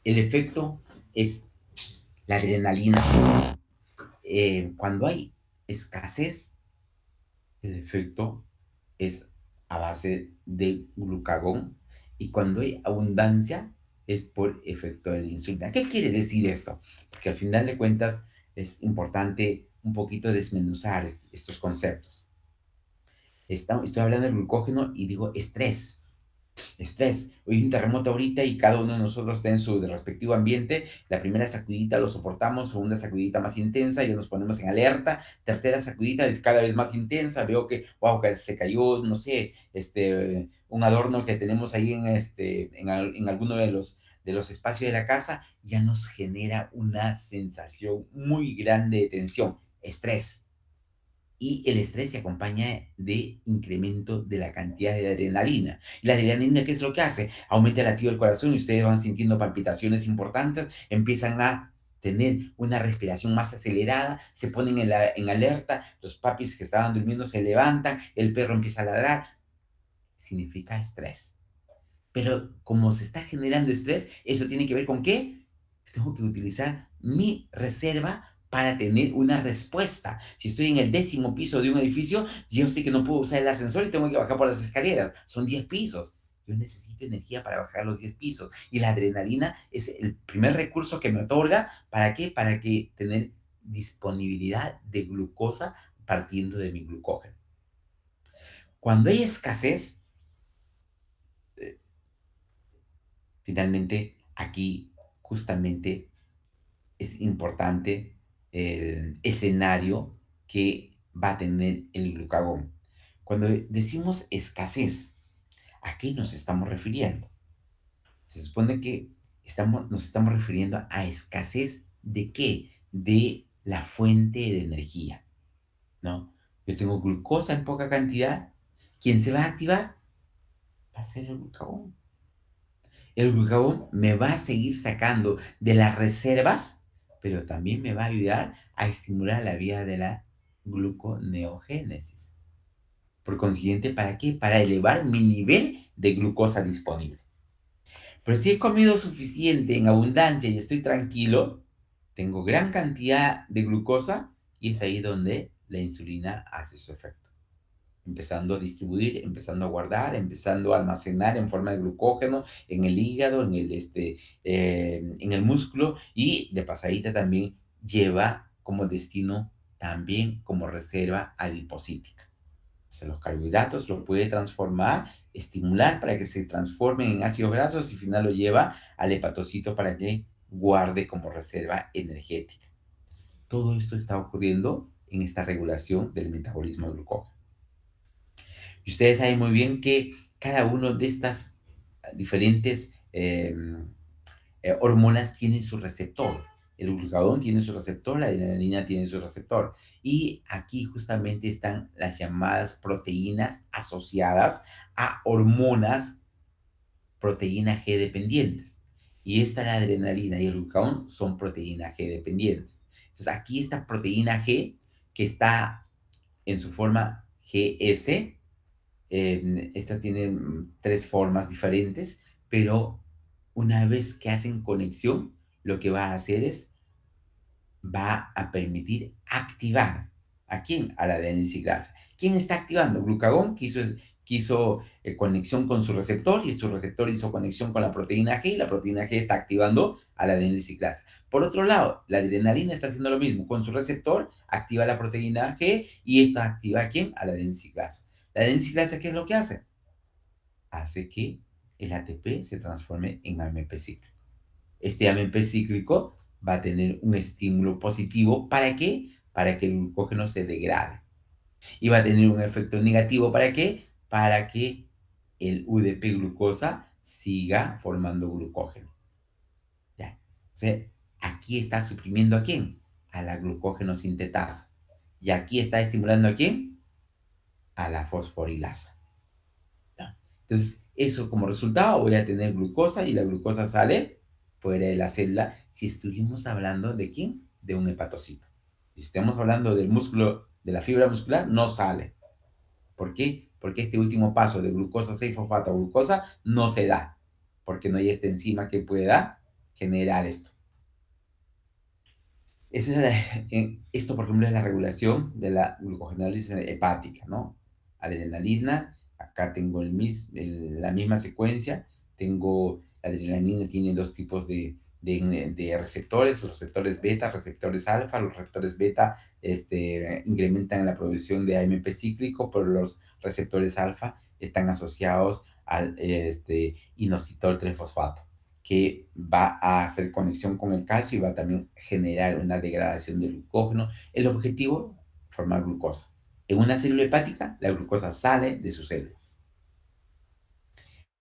El efecto es la adrenalina. Cuando hay escasez, el efecto es a base de glucagón y cuando hay abundancia es por efecto de la insulina. ¿Qué quiere decir esto? Porque al final de cuentas es importante un poquito desmenuzar estos conceptos. Estoy hablando del glucógeno y digo estrés. Estrés. Hoy hay un terremoto ahorita y cada uno de nosotros está en su respectivo ambiente. La primera sacudida lo soportamos, segunda sacudida más intensa, ya nos ponemos en alerta. Tercera sacudida es cada vez más intensa. Veo que, wow, que se cayó, no sé, un adorno que tenemos ahí en alguno de los espacios de la casa, ya nos genera una sensación muy grande de tensión, estrés. Y el estrés se acompaña de incremento de la cantidad de adrenalina. Y la adrenalina, ¿qué es lo que hace? Aumenta el latido del corazón y ustedes van sintiendo palpitaciones importantes, empiezan a tener una respiración más acelerada, se ponen en alerta, los papis que estaban durmiendo se levantan, el perro empieza a ladrar. Significa estrés. Pero como se está generando estrés, ¿eso tiene que ver con qué? Tengo que utilizar mi reserva para tener una respuesta. Si estoy en el 10º piso de un edificio, yo sé que no puedo usar el ascensor y tengo que bajar por las escaleras. Son 10 pisos. Yo necesito energía para bajar los 10 pisos. Y la adrenalina es el primer recurso que me otorga. ¿Para qué? Para que tener disponibilidad de glucosa partiendo de mi glucógeno. Cuando hay escasez, finalmente aquí justamente es importante el escenario que va a tener el glucagón. Cuando decimos escasez, ¿a qué nos estamos refiriendo? Se supone que nos estamos refiriendo a escasez de qué? De la fuente de energía, ¿no? Yo tengo glucosa en poca cantidad. ¿Quién se va a activar? Va a ser el glucagón. El glucagón me va a seguir sacando de las reservas, pero también me va a ayudar a estimular la vía de la gluconeogénesis. Por consiguiente, ¿para qué? Para elevar mi nivel de glucosa disponible. Pero si he comido suficiente en abundancia y estoy tranquilo, tengo gran cantidad de glucosa y es ahí donde la insulina hace su efecto. empezando a distribuir, empezando a guardar, empezando a almacenar en forma de glucógeno en el hígado, en el músculo y de pasadita también lleva como destino, también como reserva adipocítica. Sea, los carbohidratos lo puede transformar, estimular para que se transformen en ácidos grasos y al final lo lleva al hepatocito para que guarde como reserva energética. Todo esto está ocurriendo en esta regulación del metabolismo de glucógeno. Y ustedes saben muy bien que cada uno de estas diferentes hormonas tiene su receptor. El glucagón tiene su receptor, la adrenalina tiene su receptor. Y aquí justamente están las llamadas proteínas asociadas a hormonas proteína G dependientes. Y esta, la adrenalina y el glucagón, son proteína G dependientes. Entonces aquí esta proteína G, que está en su forma GS, esta tiene tres formas diferentes, pero una vez que hacen conexión, lo que va a hacer es, va a permitir activar. ¿A quién? A la adenosiclasa. ¿Quién está activando? Glucagón, que hizo conexión con su receptor y su receptor hizo conexión con la proteína G y la proteína G está activando a la adenosiclasa. Por otro lado, la adrenalina está haciendo lo mismo. Con su receptor activa la proteína G y esta activa ¿a quién? A la adenosiclasa. La adenosiclasa, ¿qué es lo que hace? Hace que el ATP se transforme en AMP cíclico. Este AMP cíclico va a tener un estímulo positivo. ¿Para qué? Para que el glucógeno se degrade. Y va a tener un efecto negativo. ¿Para qué? Para que el UDP glucosa siga formando glucógeno. ¿Ya? O sea, aquí está suprimiendo ¿a quién? A la glucógeno sintetasa. Y aquí está estimulando ¿a quién? A la fosforilasa. Entonces, eso como resultado voy a tener glucosa y la glucosa sale fuera de la célula si estuvimos hablando de quién, de un hepatocito. Si estamos hablando del músculo, de la fibra muscular, no sale. ¿Por qué? Porque este último paso de glucosa 6-fosfato a glucosa no se da, porque no hay esta enzima que pueda generar esto. Esto, por ejemplo, es la regulación de la glucogenólisis hepática, ¿no? Adrenalina, acá tengo la misma secuencia, tengo, la adrenalina tiene dos tipos de receptores, los receptores beta, receptores alfa. Los receptores beta incrementan la producción de AMP cíclico, pero los receptores alfa están asociados al inositol 3-fosfato, que va a hacer conexión con el calcio y va a también generar una degradación del glucógeno. El objetivo, formar glucosa. En una célula hepática, la glucosa sale de su célula.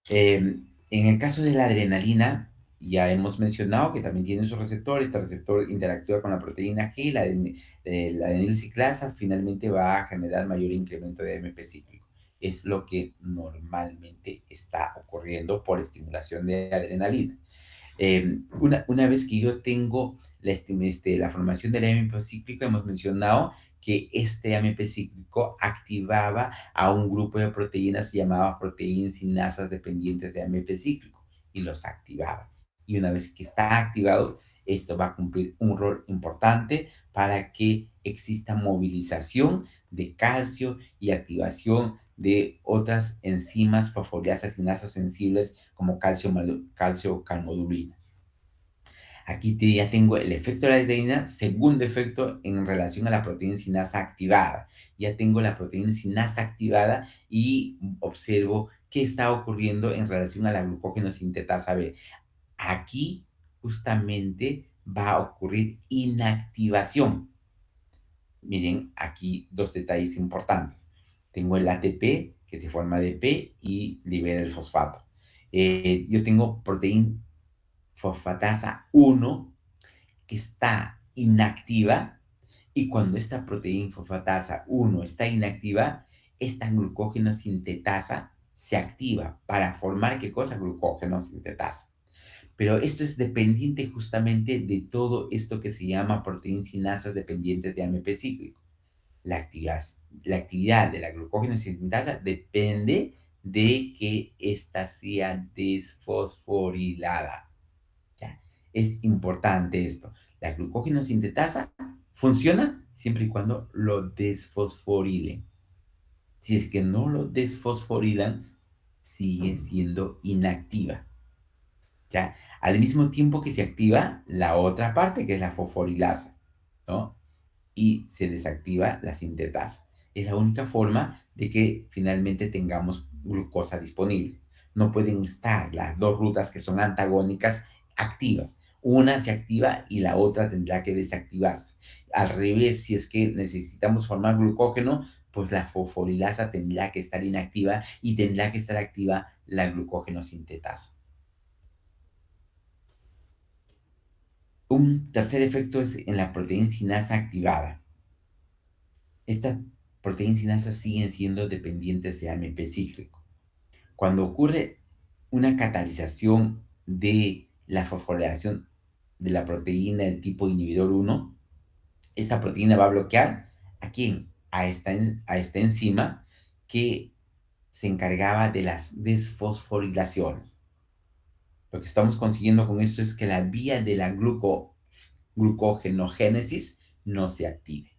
En el caso de la adrenalina, ya hemos mencionado que también tiene su receptor. Este receptor interactúa con la proteína G. La adenilciclasa finalmente va a generar mayor incremento de AMP cíclico. Es lo que normalmente está ocurriendo por estimulación de adrenalina. Una vez que yo tengo la formación del AMP cíclico, hemos mencionado que este AMP cíclico activaba a un grupo de proteínas llamadas proteínas sinasas dependientes de AMP cíclico y los activaba. Y una vez que están activados, esto va a cumplir un rol importante para que exista movilización de calcio y activación de otras enzimas fosforilasa sinasas sensibles como calmodulina. Aquí ya tengo el efecto de la adrenalina, segundo efecto en relación a la proteína sinasa activada. Ya tengo la proteína sinasa activada y observo qué está ocurriendo en relación a la glucógeno sintetasa B. Aquí justamente va a ocurrir inactivación. Miren, aquí dos detalles importantes. Tengo el ATP, que se forma ADP y libera el fosfato. Yo tengo proteína fosfatasa 1 que está inactiva, y cuando esta proteína fosfatasa 1 está inactiva, esta glucógeno sintetasa se activa para formar ¿qué cosa? Glucógeno sintetasa. Pero esto es dependiente justamente de todo esto que se llama proteínas sinasas dependientes de AMP cíclico. La actividad de la glucógeno sintetasa depende de que ésta sea desfosforilada. ¿Ya? Es importante esto. La glucógeno sintetasa funciona siempre y cuando lo desfosforilen. Si es que no lo desfosforilan, sigue siendo inactiva, ¿ya? Al mismo tiempo que se activa la otra parte, que es la fosforilasa, ¿no? Y se desactiva la sintetasa. Es la única forma de que finalmente tengamos glucosa disponible. No pueden estar las dos rutas que son antagónicas activas. Una se activa y la otra tendrá que desactivarse. Al revés, si es que necesitamos formar glucógeno, pues la fosforilasa tendrá que estar inactiva y tendrá que estar activa la glucógeno sintetasa. Un tercer efecto es en la proteína sinasa activada. Estas proteínas sinasas siguen siendo dependientes de AMP cíclico. Cuando ocurre una catalización de la fosforilación de la proteína del tipo inhibidor 1, esta proteína va a bloquear ¿a quién? A esta enzima que se encargaba de las desfosforilaciones. Lo que estamos consiguiendo con esto es que la vía de la glucogenogénesis no se active.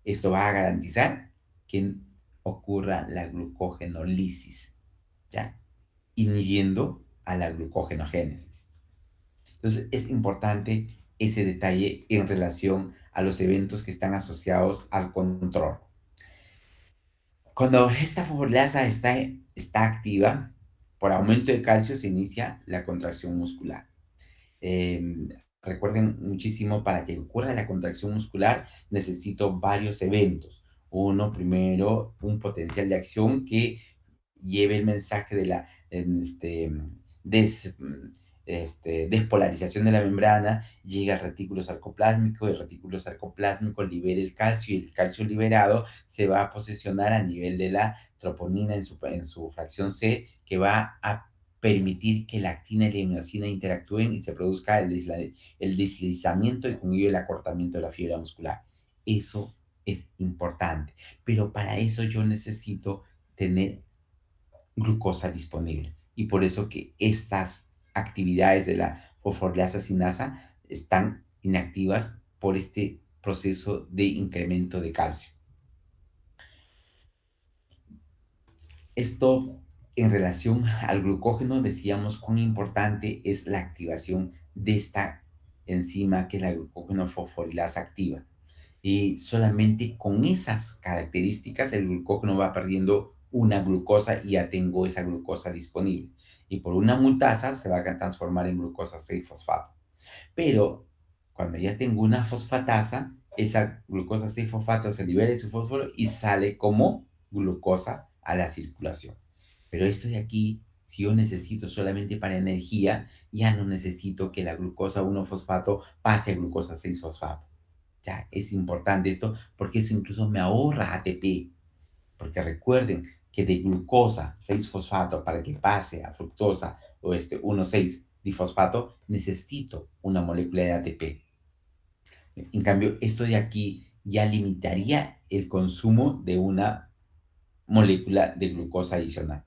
Esto va a garantizar que ocurra la glucogenólisis, ¿ya? Inhibiendo a la glucogenogénesis. Entonces, es importante ese detalle en relación a los eventos que están asociados al control. Cuando esta fosforilasa está activa, por aumento de calcio se inicia la contracción muscular. Eh, Recuerden muchísimo, para que ocurra la contracción muscular necesito varios eventos. Uno, primero, un potencial de acción que lleve el mensaje de la des, despolarización de la membrana, llega al retículo sarcoplásmico, el retículo sarcoplásmico libera el calcio y el calcio liberado se va a posicionar a nivel de la troponina en su fracción C, que va a permitir que la actina y la miosina interactúen y se produzca el deslizamiento y con ello el acortamiento de la fibra muscular. Eso es importante, pero para eso yo necesito tener glucosa disponible. Y por eso que estas actividades de la fosforilasa sinasa están inactivas por este proceso de incremento de calcio. Esto, en relación al glucógeno, decíamos cuán importante es la activación de esta enzima que es la glucógeno fosforilasa activa. Y solamente con esas características el glucógeno va perdiendo una glucosa y ya tengo esa glucosa disponible. Y por una mutasa se va a transformar en glucosa 6-fosfato. Pero cuando ya tengo una fosfatasa, esa glucosa 6-fosfato se libera de su fósforo y sale como glucosa a la circulación. Pero esto de aquí, si yo necesito solamente para energía, ya no necesito que la glucosa 1-fosfato pase a glucosa 6-fosfato. Ya, es importante esto porque eso incluso me ahorra ATP. Porque recuerden que de glucosa 6-fosfato para que pase a fructosa o 1,6-difosfato, necesito una molécula de ATP. En cambio, esto de aquí ya limitaría el consumo de una molécula de glucosa adicional.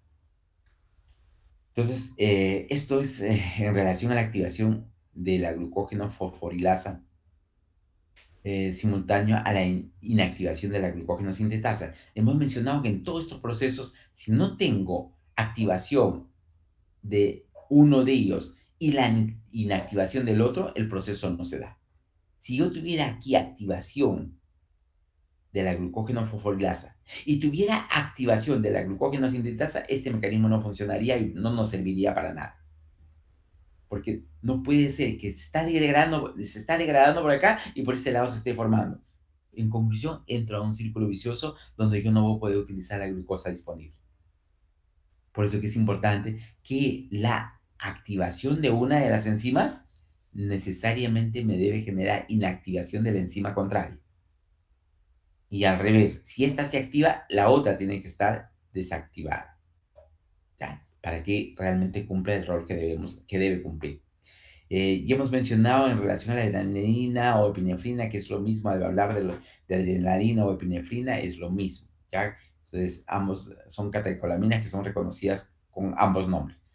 Entonces, esto es en relación a la activación de la glucógeno fosforilasa simultáneo a la inactivación de la glucógeno sintetasa. Hemos mencionado que en todos estos procesos, si no tengo activación de uno de ellos y la inactivación del otro, el proceso no se da. Si yo tuviera aquí activación de la glucógeno fosforilasa y tuviera activación de la glucógeno sintetasa, este mecanismo no funcionaría y no nos serviría para nada. Porque no puede ser que se está degradando por acá y por este lado se esté formando. En conclusión, entro a un círculo vicioso donde yo no voy a poder utilizar la glucosa disponible. Por eso que es importante que la activación de una de las enzimas necesariamente me debe generar inactivación de la enzima contraria. Y al revés, si esta se activa, la otra tiene que estar desactivada, ¿ya? Para que realmente cumpla el rol que debe cumplir. Ya hemos mencionado en relación a la adrenalina o epinefrina, que es lo mismo, al hablar de adrenalina o epinefrina, es lo mismo, ¿ya? Entonces, ambos son catecolaminas que son reconocidas con ambos nombres.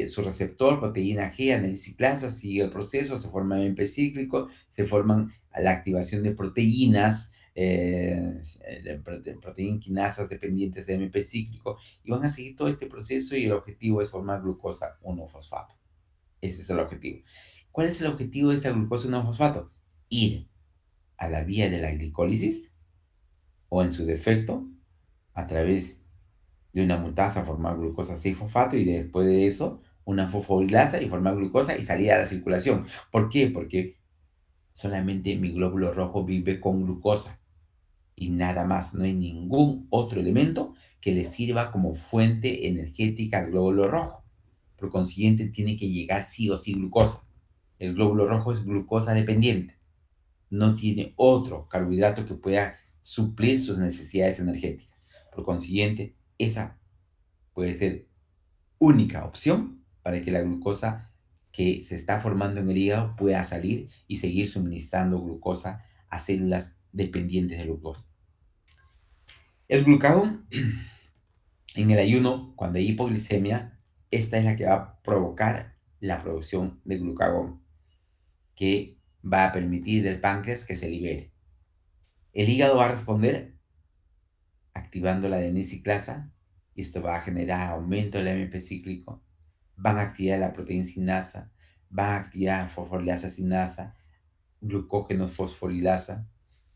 Su receptor, proteína G, anheliciclasa, sigue el proceso, se forma MP cíclico, se forman la activación de proteínas proteína quinasas dependientes de AMP cíclico, y van a seguir todo este proceso y el objetivo es formar glucosa 1-fosfato. Ese es el objetivo. ¿Cuál es el objetivo de esta glucosa 1-fosfato? Ir a la vía de la glicólisis o en su defecto a través de una mutasa formar glucosa 6-fosfato y después de eso una fosforilasa y formar glucosa y salir a la circulación. ¿Por qué? Porque solamente mi glóbulo rojo vive con glucosa y nada más. No hay ningún otro elemento que le sirva como fuente energética al glóbulo rojo. Por consiguiente, tiene que llegar sí o sí glucosa. El glóbulo rojo es glucosa dependiente. No tiene otro carbohidrato que pueda suplir sus necesidades energéticas. Por consiguiente, esa puede ser única opción para que la glucosa que se está formando en el hígado pueda salir y seguir suministrando glucosa a células dependientes de glucosa. El glucagón en el ayuno, cuando hay hipoglicemia, esta es la que va a provocar la producción de glucagón, que va a permitir del páncreas que se libere. El hígado va a responder activando la D-ciclasa, y esto va a generar aumento del AMP cíclico, van a activar la proteína sinasa, van a activar fosforilasa sinasa, glucógeno fosforilasa,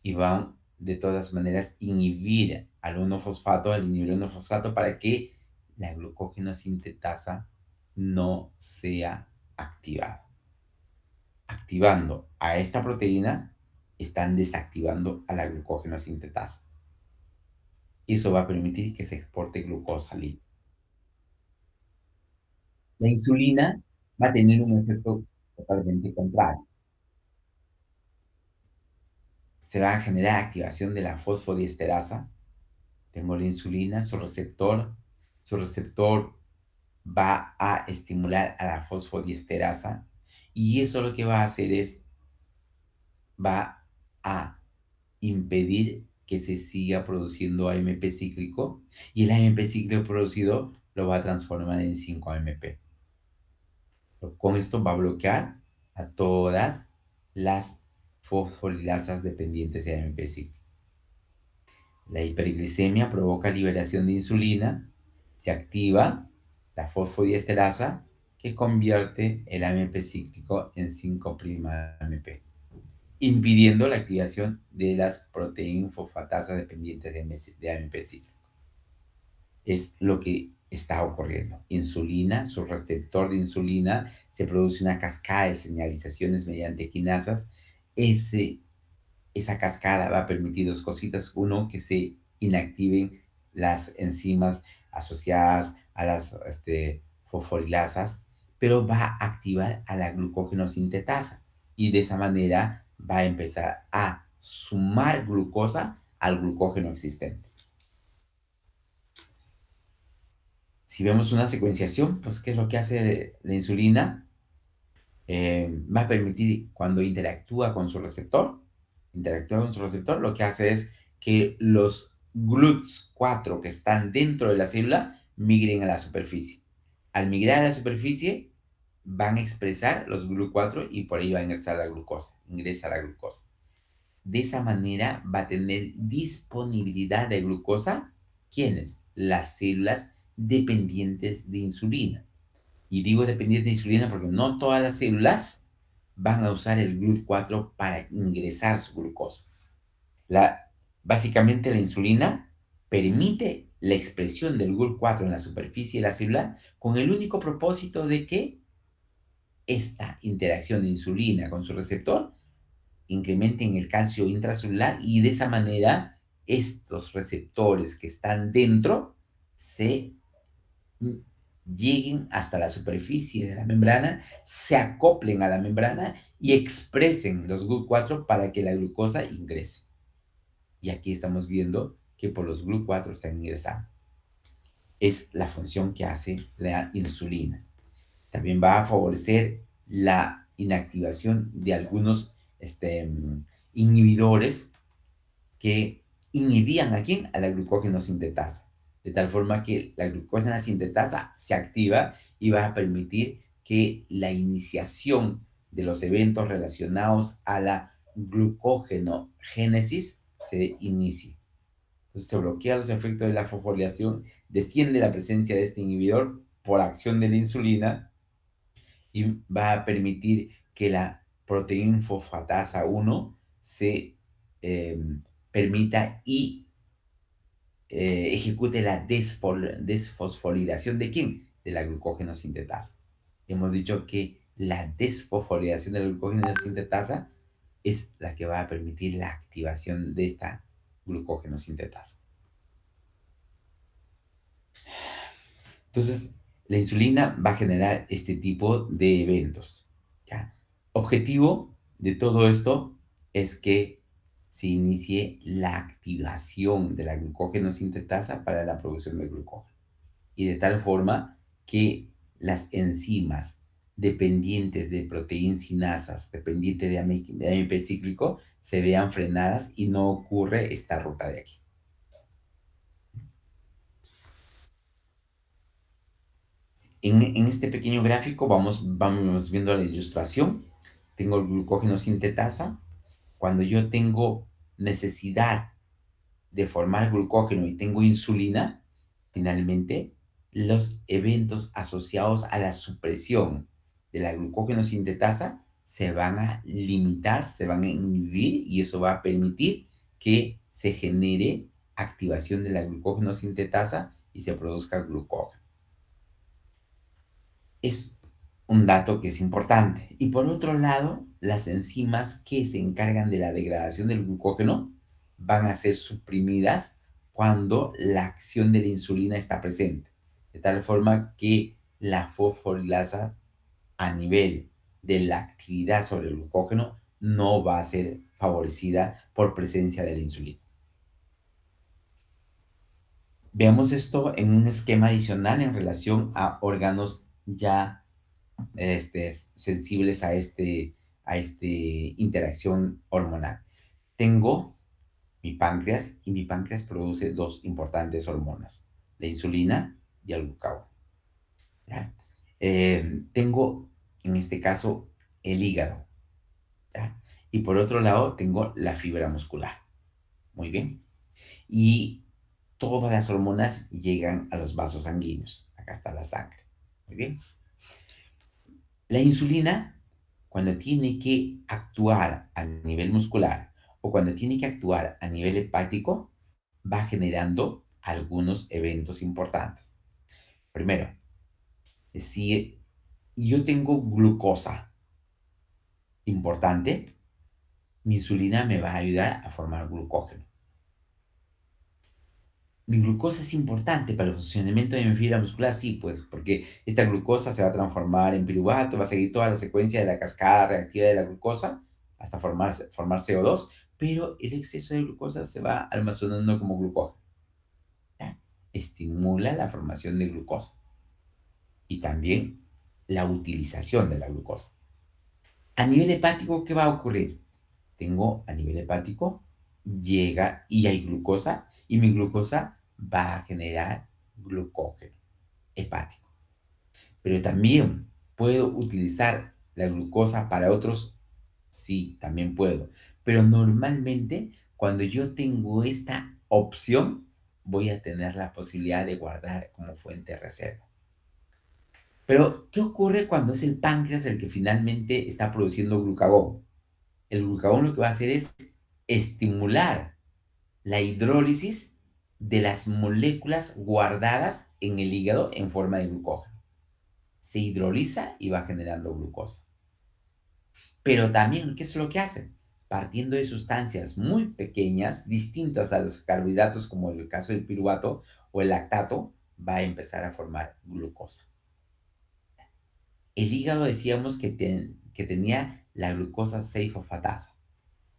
y van de todas maneras inhibir al 1-fosfato, al inhibir 1-fosfato para que la glucógeno sintetasa no sea activada. Activando a esta proteína, están desactivando a la glucógeno sintetasa. Eso va a permitir que se exporte glucosa libre. La insulina va a tener un efecto totalmente contrario. Se va a generar activación de la fosfodiesterasa. Tengo la insulina, su receptor va a estimular a la fosfodiesterasa, y eso lo que va a hacer es, va a impedir que se siga produciendo AMP cíclico, y el AMP cíclico producido lo va a transformar en 5-AMP. Con esto va a bloquear a todas las fosforilasas dependientes de AMP cíclico. La hiperglicemia provoca liberación de insulina, se activa la fosfodiesterasa que convierte el AMP cíclico en 5'-AMP, impidiendo la activación de las proteínas fosfatasas dependientes de AMP cíclico. Es lo que está ocurriendo. Insulina, su receptor de insulina, se produce una cascada de señalizaciones mediante quinasas. Esa cascada va a permitir dos cositas. Uno, que se inactiven las enzimas asociadas a las fosforilasas, pero va a activar a la glucógeno sintetasa, y de esa manera va a empezar a sumar glucosa al glucógeno existente. Si vemos una secuenciación, pues, ¿qué es lo que hace la insulina? Va a permitir, cuando interactúa con su receptor, lo que hace es que los GLUT4 que están dentro de la célula migren a la superficie. Al migrar a la superficie, van a expresar los GLUT4 y por ahí va a ingresar la glucosa. De esa manera va a tener disponibilidad de glucosa. ¿Quiénes? Las células dependientes de insulina. Y digo dependientes de insulina porque no todas las células van a usar el GLUT4 para ingresar su glucosa. Básicamente la insulina permite la expresión del GLUT4 en la superficie de la célula con el único propósito de que esta interacción de insulina con su receptor incrementen el calcio intracelular, y de esa manera estos receptores que están dentro se lleguen hasta la superficie de la membrana, se acoplen a la membrana y expresen los GLUT4 para que la glucosa ingrese. Y aquí estamos viendo que por los GLUT4 están ingresando. Es la función que hace la insulina. También va a favorecer la inactivación de algunos inhibidores que inhibían ¿a quién? A la glucógeno sintetasa. De tal forma que la glucógeno sintetasa se activa y va a permitir que la iniciación de los eventos relacionados a la glucógenogénesis se inicie. Entonces se bloquean los efectos de la fosforilación, desciende la presencia de este inhibidor por acción de la insulina y va a permitir que la proteína fosfatasa 1 se eh, permita y ejecute la desfosforilación de quién? De la glucógeno sintetasa. Hemos dicho que la desfosforilación de la glucógeno sintetasa es la que va a permitir la activación de esta glucógeno sintetasa. Entonces, la insulina va a generar este tipo de eventos. ¿Ya? Objetivo de todo esto es que se inicie la activación de la glucógeno sintetasa para la producción de glucógeno. Y de tal forma que las enzimas dependientes de proteinsinasas, dependientes de AMP cíclico, se vean frenadas y no ocurre esta ruta de aquí. En este pequeño gráfico vamos viendo la ilustración. Tengo el glucógeno sintetasa. Cuando yo tengo necesidad de formar glucógeno y tengo insulina, finalmente los eventos asociados a la supresión de la glucógeno sintetasa se van a limitar, se van a inhibir y eso va a permitir que se genere activación de la glucógeno sintetasa y se produzca glucógeno. Es un dato que es importante. Y por otro lado, las enzimas que se encargan de la degradación del glucógeno van a ser suprimidas cuando la acción de la insulina está presente, de tal forma que la fosforilasa a nivel de la actividad sobre el glucógeno no va a ser favorecida por presencia de la insulina. Veamos esto en un esquema adicional en relación a órganos ya sensibles a esta interacción hormonal. Tengo mi páncreas y mi páncreas produce dos importantes hormonas, la insulina y el glucagón. ¿Ya? Tengo en este caso el hígado. ¿Ya? Y por otro lado tengo la fibra muscular. Muy bien. Y todas las hormonas llegan a los vasos sanguíneos. Acá está la sangre. Muy bien. La insulina, cuando tiene que actuar a nivel muscular o cuando tiene que actuar a nivel hepático, va generando algunos eventos importantes. Primero, si yo tengo glucosa importante, mi insulina me va a ayudar a formar glucógeno. Mi glucosa es importante para el funcionamiento de mi fibra muscular, sí, pues, porque esta glucosa se va a transformar en piruvato, va a seguir toda la secuencia de la cascada reactiva de la glucosa hasta formar CO2, pero el exceso de glucosa se va almacenando como glucógeno. ¿Ya? Estimula la formación de glucosa y también la utilización de la glucosa. A nivel hepático, ¿qué va a ocurrir? Tengo a nivel hepático, llega y hay glucosa, y mi glucosa va a generar glucógeno hepático. Pero también puedo utilizar la glucosa para otros, sí, también puedo. Pero normalmente cuando yo tengo esta opción, voy a tener la posibilidad de guardar como fuente de reserva. Pero, ¿qué ocurre cuando es el páncreas el que finalmente está produciendo glucagón? El glucagón lo que va a hacer es estimular la hidrólisis de las moléculas guardadas en el hígado en forma de glucógeno. Se hidroliza y va generando glucosa. Pero también, ¿qué es lo que hace? Partiendo de sustancias muy pequeñas, distintas a los carbohidratos, como en el caso del piruvato o el lactato, va a empezar a formar glucosa. El hígado decíamos que tenía la glucosa 6-fosfatasa.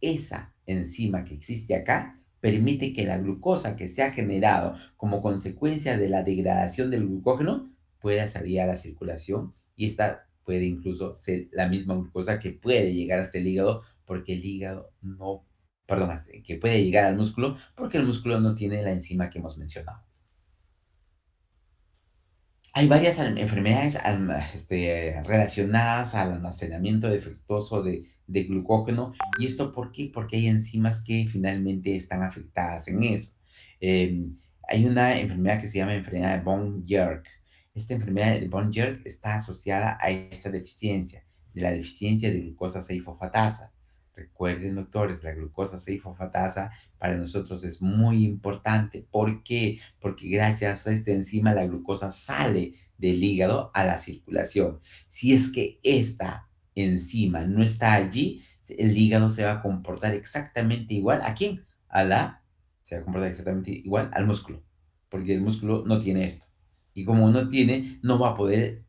Esa enzima que existe acá permite que la glucosa que se ha generado como consecuencia de la degradación del glucógeno pueda salir a la circulación y esta puede incluso ser la misma glucosa que puede llegar hasta el hígado porque el hígado no, perdón, que puede llegar al músculo porque el músculo no tiene la enzima que hemos mencionado. Hay varias enfermedades relacionadas al almacenamiento defectuoso de glucógeno. ¿Y esto por qué? Porque hay enzimas que finalmente están afectadas en eso. Eh, Hay una enfermedad que se llama enfermedad de von Jerk. Esta enfermedad de von Jerk está asociada a esta deficiencia, de la deficiencia de glucosa 6-fosfatasa. Recuerden, doctores, la glucosa 6-fosfatasa para nosotros es muy importante. ¿Por qué? Porque gracias a esta enzima la glucosa sale del hígado a la circulación. Si es que esta enzima no está allí, el hígado se va a comportar exactamente igual. ¿A quién? Se va a comportar exactamente igual al músculo, porque el músculo no tiene esto. Y como no tiene, no va a poder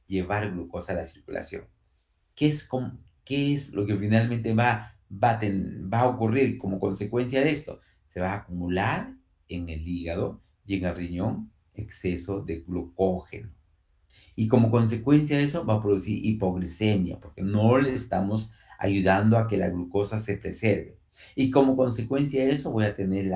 llevar glucosa a la circulación. ¿Qué es lo que finalmente va a ocurrir como consecuencia de esto? Se va a acumular en el hígado y en el riñón exceso de glucógeno. Y como consecuencia de eso va a producir hipoglicemia, porque no le estamos ayudando a que la glucosa se preserve. Y como consecuencia de eso voy a tener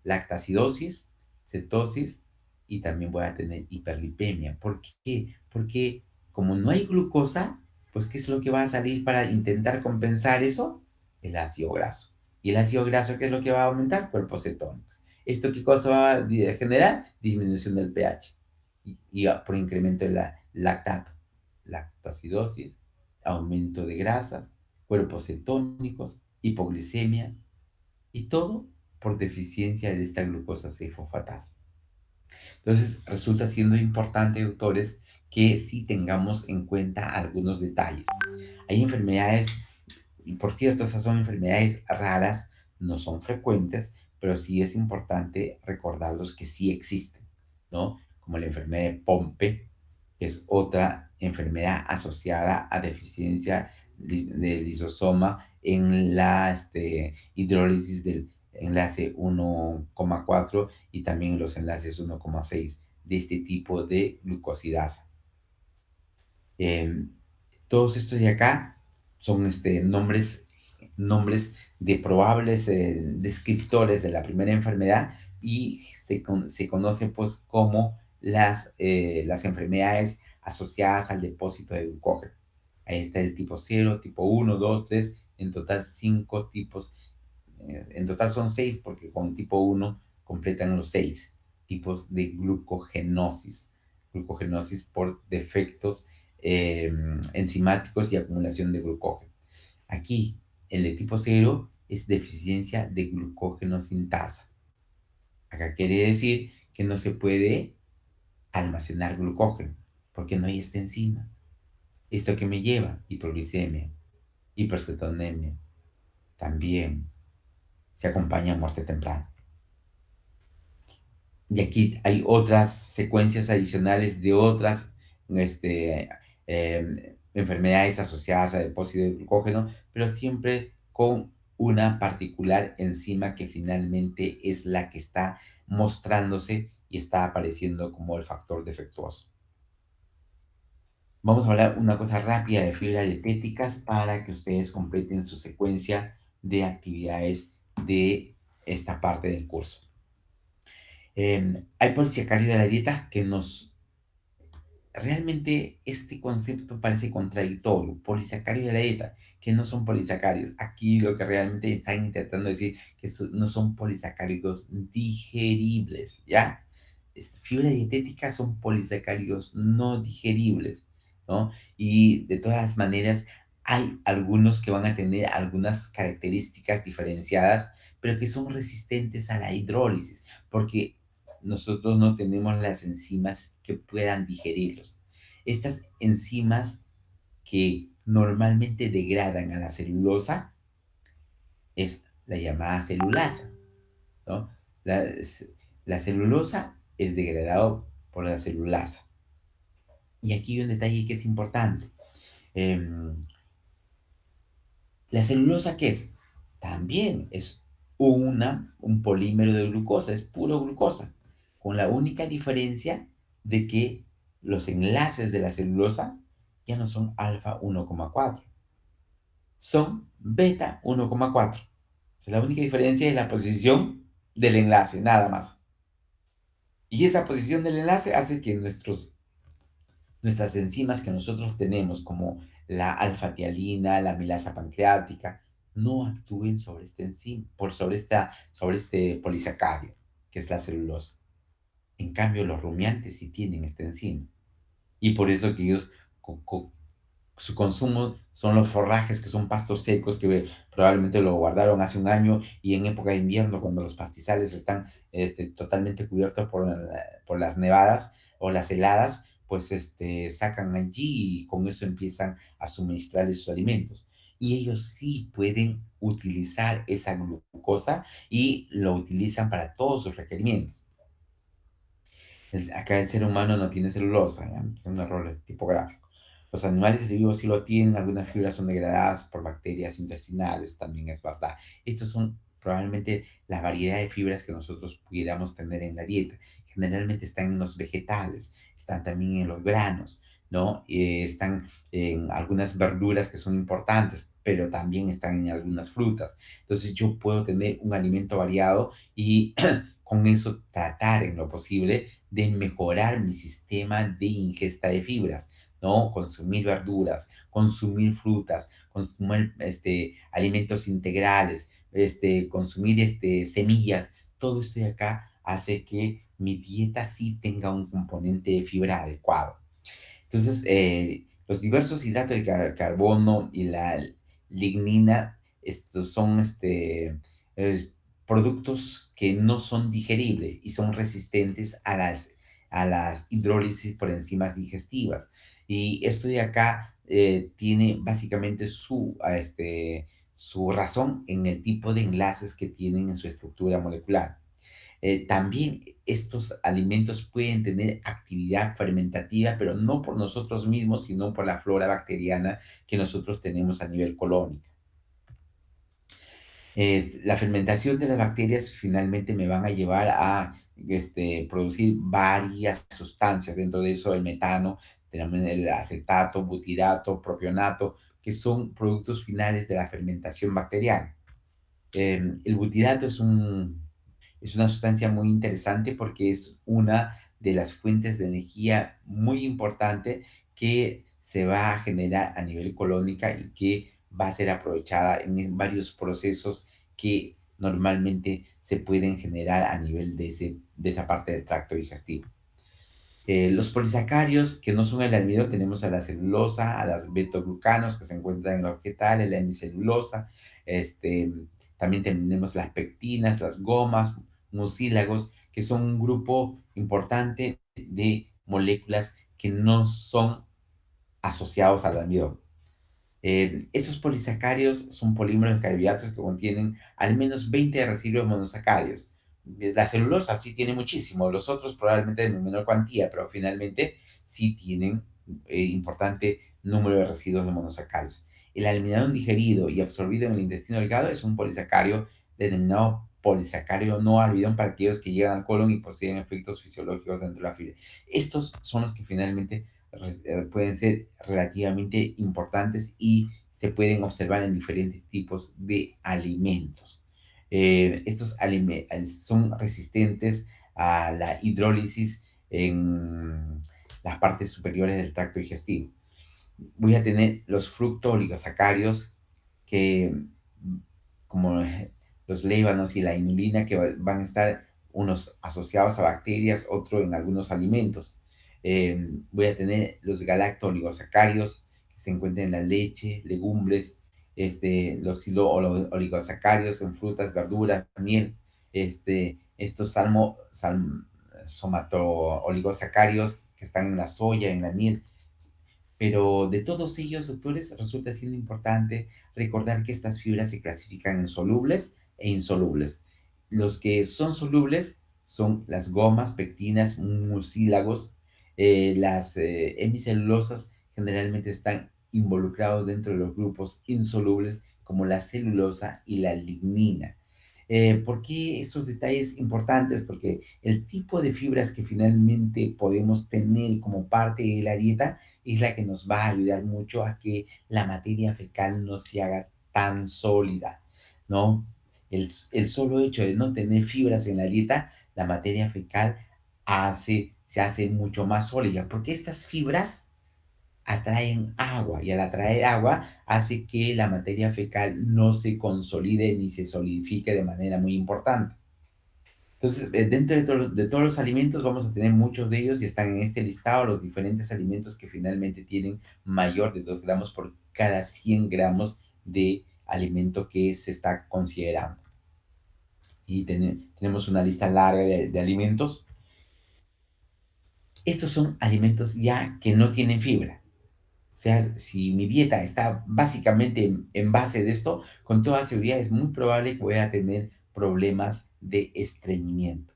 lactacidosis, cetosis y también voy a tener hiperlipemia. ¿Por qué? Porque como no hay glucosa, pues ¿qué es lo que va a salir para intentar compensar eso? El ácido graso. ¿Y el ácido graso qué es lo que va a aumentar? Cuerpos cetónicos. ¿Esto qué cosa va a generar? Disminución del pH y por incremento de la lactato, lactoacidosis, aumento de grasas, cuerpos cetónicos, hipoglicemia, y todo por deficiencia de esta glucosa 6-fosfatasa. Entonces, resulta siendo importante, doctores, que sí tengamos en cuenta algunos detalles. Hay enfermedades, y por cierto, esas son enfermedades raras, no son frecuentes, pero sí es importante recordarlos que sí existen, ¿no? Como la enfermedad de Pompe, que es otra enfermedad asociada a deficiencia del lisosoma en la hidrólisis del enlace 1,4 y también en los enlaces 1,6 de este tipo de glucosidasa. Eh, Todos estos de acá son nombres de probables descriptores de la primera enfermedad y se conocen pues como las enfermedades asociadas al depósito de glucógeno. Ahí está el tipo 0, tipo 1, 2, 3, en total 5 tipos. En total son 6 porque con tipo 1 completan los 6 tipos de glucogenosis. Glucogenosis por defectos enzimáticos y acumulación de glucógeno. Aquí, el de tipo 0 es deficiencia de glucógeno sintasa. Acá quiere decir que no se puede almacenar glucógeno porque no hay esta enzima. ¿Esto que me lleva? Hipoglicemia, hipercetonemia. También se acompaña a muerte temprana. Y aquí hay otras secuencias adicionales de otras enfermedades asociadas a depósito de glucógeno, pero siempre con una particular enzima que finalmente es la que está mostrándose y está apareciendo como el factor defectuoso. Vamos a hablar una cosa rápida de fibras dietéticas para que ustedes completen su secuencia de actividades de esta parte del curso. Hay polisacáridos de la dieta que realmente este concepto parece contradictorio. Polisacáridos de la dieta, que no son polisacáridos. Aquí lo que realmente están intentando decir que no son polisacáridos digeribles, ¿ya? Fibras dietéticas son polisacáridos no digeribles, ¿no? Y de todas maneras, hay algunos que van a tener algunas características diferenciadas, pero que son resistentes a la hidrólisis, porque nosotros no tenemos las enzimas que puedan digerirlos. Estas enzimas que normalmente degradan a la celulosa es la llamada celulasa, ¿no? La, la celulosa es degradado por la celulasa. Y aquí hay un detalle que es importante. ¿La celulosa qué es? También es un polímero de glucosa, es puro glucosa, con la única diferencia de que los enlaces de la celulosa ya no son alfa 1,4, son beta 1,4. La única diferencia es la posición del enlace, nada más. Y esa posición del enlace hace que nuestras enzimas que nosotros tenemos, como la alfa-tialina, la milasa pancreática, no actúen sobre este enzima, sobre este polisacario, que es la celulosa. En cambio, los rumiantes sí tienen esta enzima. Y por eso que ellos, su consumo son los forrajes, que son pastos secos, que probablemente lo guardaron hace un año y en época de invierno, cuando los pastizales están totalmente cubiertos por las nevadas o las heladas, pues sacan allí y con eso empiezan a suministrarles sus alimentos. Y ellos sí pueden utilizar esa glucosa y lo utilizan para todos sus requerimientos. Acá el ser humano no tiene celulosa, ¿ya? Es un error tipográfico. Los animales vivos sí lo tienen, algunas fibras son degradadas por bacterias intestinales, también es verdad. Estos son probablemente la variedad de fibras que nosotros pudiéramos tener en la dieta. Generalmente están en los vegetales, están también en los granos, ¿no? Están en algunas verduras que son importantes, pero también están en algunas frutas. Entonces yo puedo tener un alimento variado y con eso tratar en lo posible de mejorar mi sistema de ingesta de fibras, ¿no? Consumir verduras, consumir frutas, consumir alimentos integrales, consumir semillas. Todo esto de acá hace que mi dieta sí tenga un componente de fibra adecuado. Entonces, los diversos hidratos de carbono y la lignina, estos son eh, productos que no son digeribles y son resistentes a las hidrólisis por enzimas digestivas. Y esto de acá tiene básicamente su razón en el tipo de enlaces que tienen en su estructura molecular. También estos alimentos pueden tener actividad fermentativa, pero no por nosotros mismos, sino por la flora bacteriana que nosotros tenemos a nivel colónico. La fermentación de las bacterias finalmente me van a llevar a producir varias sustancias, dentro de eso el metano, tenemos el acetato, butirato, propionato, que son productos finales de la fermentación bacteriana. El butirato es una sustancia muy interesante porque es una de las fuentes de energía muy importante que se va a generar a nivel colónica y que va a ser aprovechada en varios procesos que normalmente se pueden generar a nivel de esa parte del tracto digestivo. Los polisacarios, que no son el almidón, tenemos a la celulosa, a las betoglucanos que se encuentran en los vegetales, la hemicelulosa, este, también tenemos las pectinas, las gomas, mucílagos, que son un grupo importante de moléculas que no son asociados al almidón. Estos polisacarios son polímeros de carbohidratos que contienen al menos 20 residuos monosacarios. La celulosa sí tiene muchísimo, los otros probablemente en menor cuantía, pero finalmente sí tienen importante número de residuos de monosacarios. El almidón digerido y absorbido en el intestino delgado es un polisacario denominado polisacario no almidón para aquellos que llegan al colon y poseen efectos fisiológicos dentro de la fibra. Estos son los que finalmente pueden ser relativamente importantes y se pueden observar en diferentes tipos de alimentos. Estos son resistentes a la hidrólisis en las partes superiores del tracto digestivo. Voy a tener los fructooligosacarios que, como los lébanos y la inulina, que van a estar unos asociados a bacterias, otros en algunos alimentos. Voy a tener los galacto-oligosacarios que se encuentran en la leche, legumbres, los silo-oligosacarios en frutas, verduras, miel, estos somato-oligosacarios que están en la soya, en la miel. Pero de todos ellos, doctores, resulta siendo importante recordar que estas fibras se clasifican en solubles e insolubles. Los que son solubles son las gomas, pectinas, mucílagos. Las hemicelulosas generalmente están involucrados dentro de los grupos insolubles como la celulosa y la lignina. ¿Por qué esos detalles importantes? Porque el tipo de fibras que finalmente podemos tener como parte de la dieta es la que nos va a ayudar mucho a que la materia fecal no se haga tan sólida, ¿no? El solo hecho de no tener fibras en la dieta, la materia fecal se hace mucho más sólida, porque estas fibras atraen agua y al atraer agua hace que la materia fecal no se consolide ni se solidifique de manera muy importante. Entonces, dentro de todos los alimentos vamos a tener muchos de ellos y están en este listado los diferentes alimentos que finalmente tienen mayor de 2 gramos por cada 100 gramos de alimento que se está considerando. Y tenemos una lista larga de alimentos. Estos son alimentos ya que no tienen fibra. O sea, si mi dieta está básicamente en base de esto, con toda seguridad es muy probable que voy a tener problemas de estreñimiento.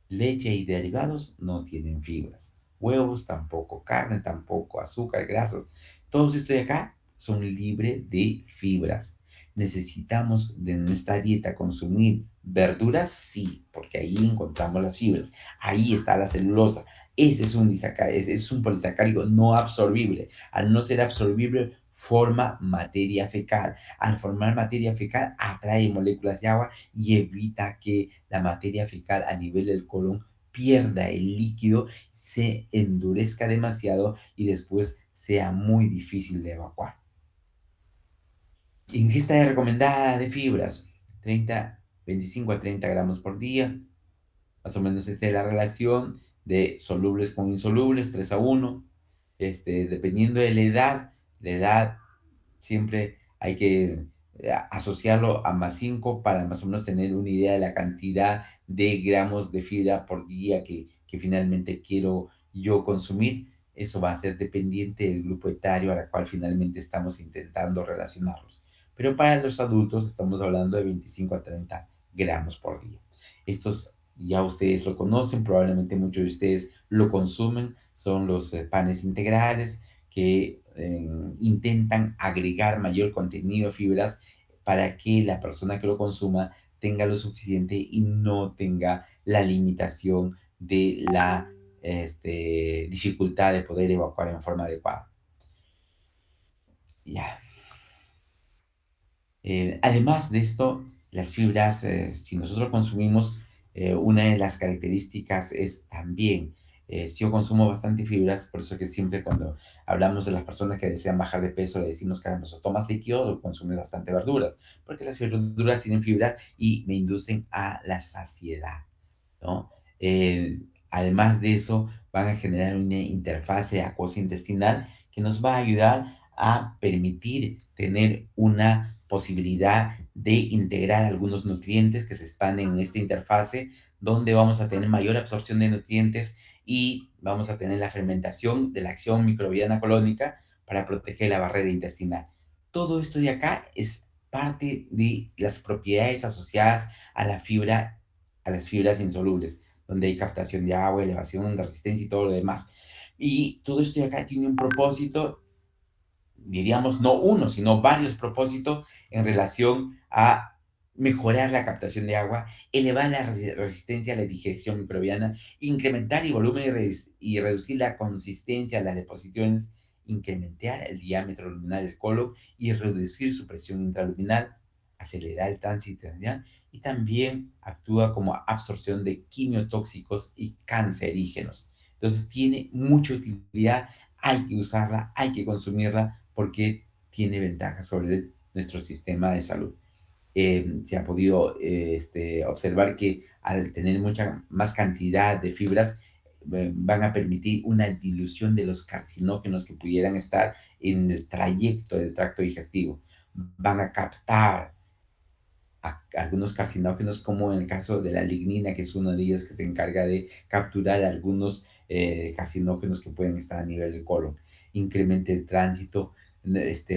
Leche y derivados no tienen fibras. Huevos tampoco, carne tampoco, azúcar, grasas. Todos estos de acá son libres de fibras. ¿Necesitamos de nuestra dieta consumir verduras? Sí, porque ahí encontramos las fibras. Ahí está la celulosa. Ese es un polisacárido no absorbible. Al no ser absorbible, forma materia fecal. Al formar materia fecal, atrae moléculas de agua y evita que la materia fecal a nivel del colon pierda el líquido, se endurezca demasiado y después sea muy difícil de evacuar. Ingesta recomendada de fibras, 25 a 30 gramos por día. Más o menos esta es la relación de solubles con insolubles, 3 a 1. Dependiendo de la edad siempre hay que asociarlo a más 5 para más o menos tener una idea de la cantidad de gramos de fibra por día que finalmente quiero yo consumir. Eso va a ser dependiente del grupo etario a la cual finalmente estamos intentando relacionarlos. Pero para los adultos estamos hablando de 25 a 30 gramos por día. Estos ya ustedes lo conocen, probablemente muchos de ustedes lo consumen, son los panes integrales, que intentan agregar mayor contenido de fibras para que la persona que lo consuma tenga lo suficiente y no tenga la limitación de la dificultad de poder evacuar en forma adecuada. Ya. Además de esto, las fibras, si nosotros consumimos, una de las características es también, si yo consumo bastante fibras, por eso que siempre cuando hablamos de las personas que desean bajar de peso, le decimos, caramba, o tomas líquido o consumes bastante verduras, porque las verduras tienen fibra y me inducen a la saciedad, ¿no? Además de eso, van a generar una interfase acuoso-intestinal que nos va a ayudar a permitir tener una posibilidad de integrar algunos nutrientes que se expanden en esta interfase, donde vamos a tener mayor absorción de nutrientes y vamos a tener la fermentación de la acción microbiana colónica para proteger la barrera intestinal. Todo esto de acá es parte de las propiedades asociadas a la fibra, a las fibras insolubles, donde hay captación de agua, elevación de resistencia y todo lo demás. Y todo esto de acá tiene un propósito, diríamos, no uno, sino varios propósitos en relación a mejorar la captación de agua, elevar la resistencia a la digestión microbiana, incrementar el volumen y reducir la consistencia de las deposiciones, incrementar el diámetro luminal del colon y reducir su presión intraluminal, acelerar el tránsito intestinal y también actúa como absorción de quimiotóxicos y cancerígenos. Entonces tiene mucha utilidad, hay que usarla, hay que consumirla porque tiene ventajas sobre nuestro sistema de salud. Se ha podido observar que al tener mucha más cantidad de fibras, van a permitir una dilución de los carcinógenos que pudieran estar en el trayecto del tracto digestivo. Van a captar algunos carcinógenos, como en el caso de la lignina, que es una de ellas que se encarga de capturar algunos carcinógenos que pueden estar a nivel del colon. Incrementa el tránsito,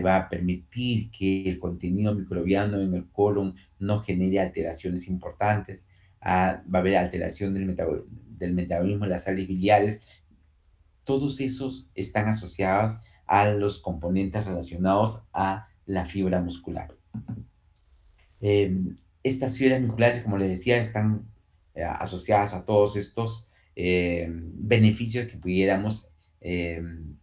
va a permitir que el contenido microbiano en el colon no genere alteraciones importantes. Va a haber alteración del metabolismo de las sales biliares. Todos esos están asociados a los componentes relacionados a la fibra muscular. Estas fibras musculares, como les decía, están asociadas a todos estos beneficios que pudiéramos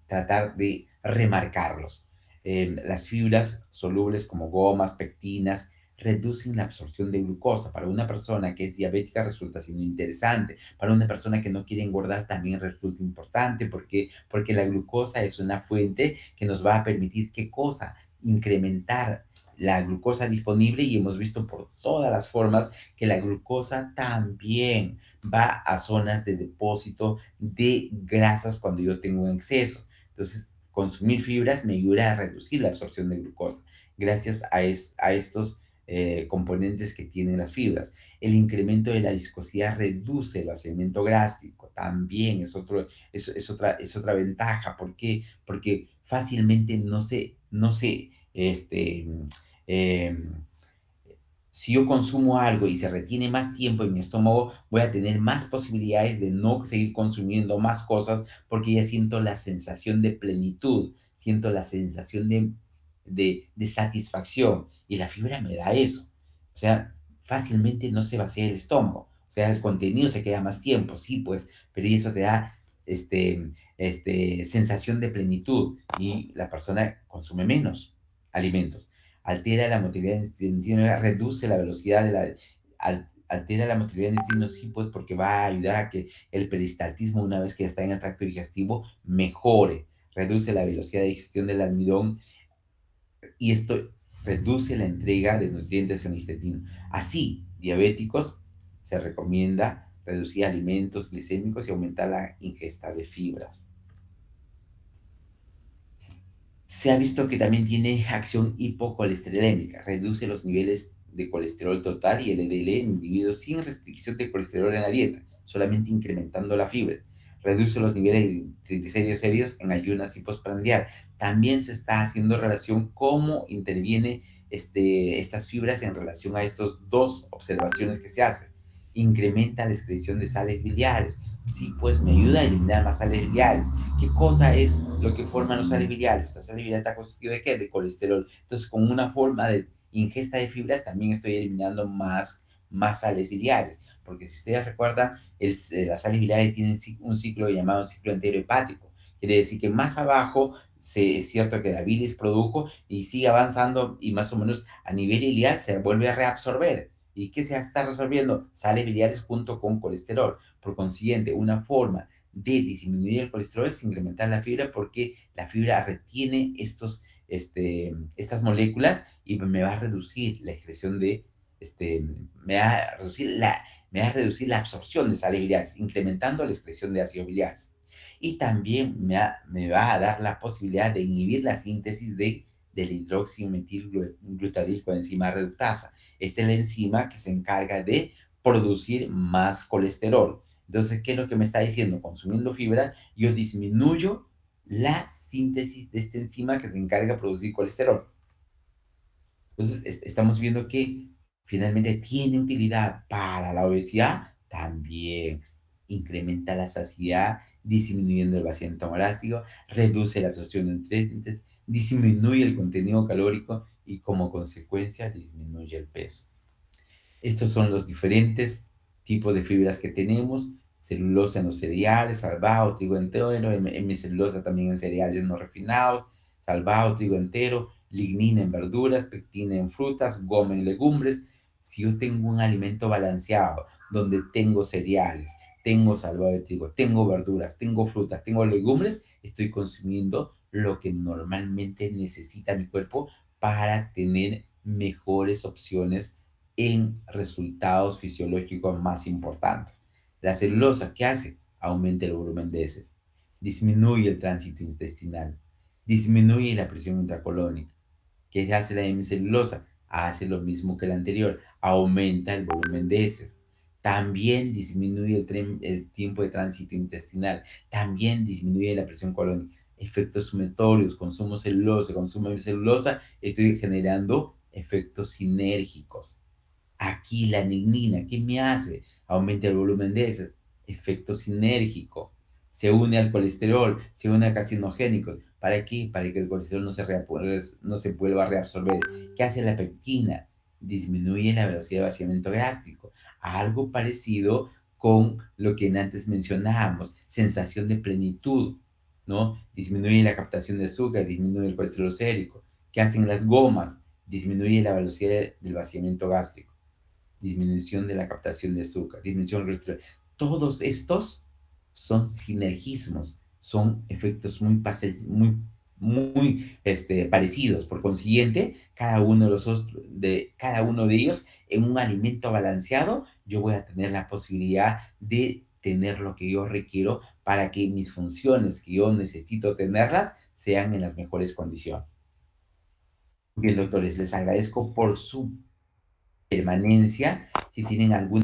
tratar de remarcarlos. Las fibras solubles como gomas, pectinas, reducen la absorción de glucosa. Para una persona que es diabética resulta siendo interesante. Para una persona que no quiere engordar también resulta importante. ¿Por qué? Porque la glucosa es una fuente que nos va a permitir, ¿qué cosa? Incrementar la glucosa disponible y hemos visto por todas las formas que la glucosa también va a zonas de depósito de grasas cuando yo tengo un exceso. Entonces, consumir fibras me ayuda a reducir la absorción de glucosa gracias a estos componentes que tienen las fibras. El incremento de la viscosidad reduce el vaciamiento gástrico, también es otra ventaja. ¿Por qué? Porque fácilmente eh, si yo consumo algo y se retiene más tiempo en mi estómago, voy a tener más posibilidades de no seguir consumiendo más cosas porque ya siento la sensación de plenitud, siento la sensación de satisfacción y la fibra me da eso. O sea, fácilmente no se vacía el estómago. O sea, el contenido se queda más tiempo, sí, pues, pero eso te da sensación de plenitud y la persona consume menos alimentos. Altera la motilidad intestinal, reduce la velocidad de la... Altera la motilidad intestinal, sí, pues porque va a ayudar a que el peristaltismo, una vez que está en el tracto digestivo, mejore. Reduce la velocidad de digestión del almidón y esto reduce la entrega de nutrientes en el intestino. Así, diabéticos, se recomienda reducir alimentos glicémicos y aumentar la ingesta de fibras. Se ha visto que también tiene acción hipocolesterolémica, reduce los niveles de colesterol total y LDL en individuos sin restricción de colesterol en la dieta, solamente incrementando la fibra. Reduce los niveles de triglicéridos serios en ayunas y postprandial. También se está haciendo relación cómo interviene estas fibras en relación a estas dos observaciones que se hacen. Incrementa la excreción de sales biliares. Sí, pues me ayuda a eliminar más sales biliares. ¿Qué cosa es lo que forman los sales biliares? La sal biliar está constituida de ¿qué? De colesterol. Entonces, con una forma de ingesta de fibras, también estoy eliminando más sales biliares. Porque si ustedes recuerdan, las sales biliares tienen un ciclo llamado ciclo entero hepático. Quiere decir que más abajo es cierto que la bilis produjo y sigue avanzando y más o menos a nivel biliar se vuelve a reabsorber. ¿Y qué se está resolviendo? Sales biliares junto con colesterol. Por consiguiente, una forma de disminuir el colesterol es incrementar la fibra porque la fibra retiene estas moléculas y me va a reducir la excreción me va a reducir la absorción de sales biliares, incrementando la excreción de ácidos biliares. Y también me va a dar la posibilidad de inhibir la síntesis del hidroximetilglutaril coenzima reductasa. Esta es la enzima que se encarga de producir más colesterol. Entonces, ¿qué es lo que me está diciendo? Consumiendo fibra, yo disminuyo la síntesis de esta enzima que se encarga de producir colesterol. Entonces, estamos viendo que finalmente tiene utilidad para la obesidad, también incrementa la saciedad, disminuyendo el vaciamiento gástrico, reduce la absorción de nutrientes, disminuye el contenido calórico y como consecuencia disminuye el peso. Estos son los diferentes tipos de fibras que tenemos: celulosa en los cereales, salvado, trigo entero, hemicelulosa también en cereales no refinados, salvado, trigo entero, lignina en verduras, pectina en frutas, goma en legumbres. Si yo tengo un alimento balanceado, donde tengo cereales, tengo salvado de trigo, tengo verduras, tengo frutas, tengo legumbres, estoy consumiendo lo que normalmente necesita mi cuerpo para tener mejores opciones en resultados fisiológicos más importantes. La celulosa, ¿qué hace? Aumenta el volumen de heces, disminuye el tránsito intestinal, disminuye la presión intracolónica. ¿Qué hace la hemicelulosa? Hace lo mismo que la anterior, aumenta el volumen de heces. También disminuye el tiempo de tránsito intestinal, también disminuye la presión colónica. Efectos sumetorios, consumo de celulosa, estoy generando efectos sinérgicos. Aquí la lignina, ¿qué me hace? Aumenta el volumen de heces, efecto sinérgico. Se une al colesterol, se une a carcinogénicos. ¿Para qué? Para que el colesterol no se vuelva a reabsorber. ¿Qué hace la pectina? Disminuye la velocidad de vaciamiento gástrico. Algo parecido con lo que antes mencionábamos, sensación de plenitud, ¿no? Disminuye la captación de azúcar, disminuye el colesterol sérico. ¿Qué hacen las gomas? disminuye la velocidad del vaciamiento gástrico, disminución de la captación de azúcar, disminución del colesterol. Todos estos son sinergismos, son efectos muy parecidos. Por consiguiente, cada uno de ellos, en un alimento balanceado, yo voy a tener la posibilidad de tener lo que yo requiero para que mis funciones que yo necesito tenerlas sean en las mejores condiciones. Bien, doctores, les agradezco por su permanencia. Si tienen alguna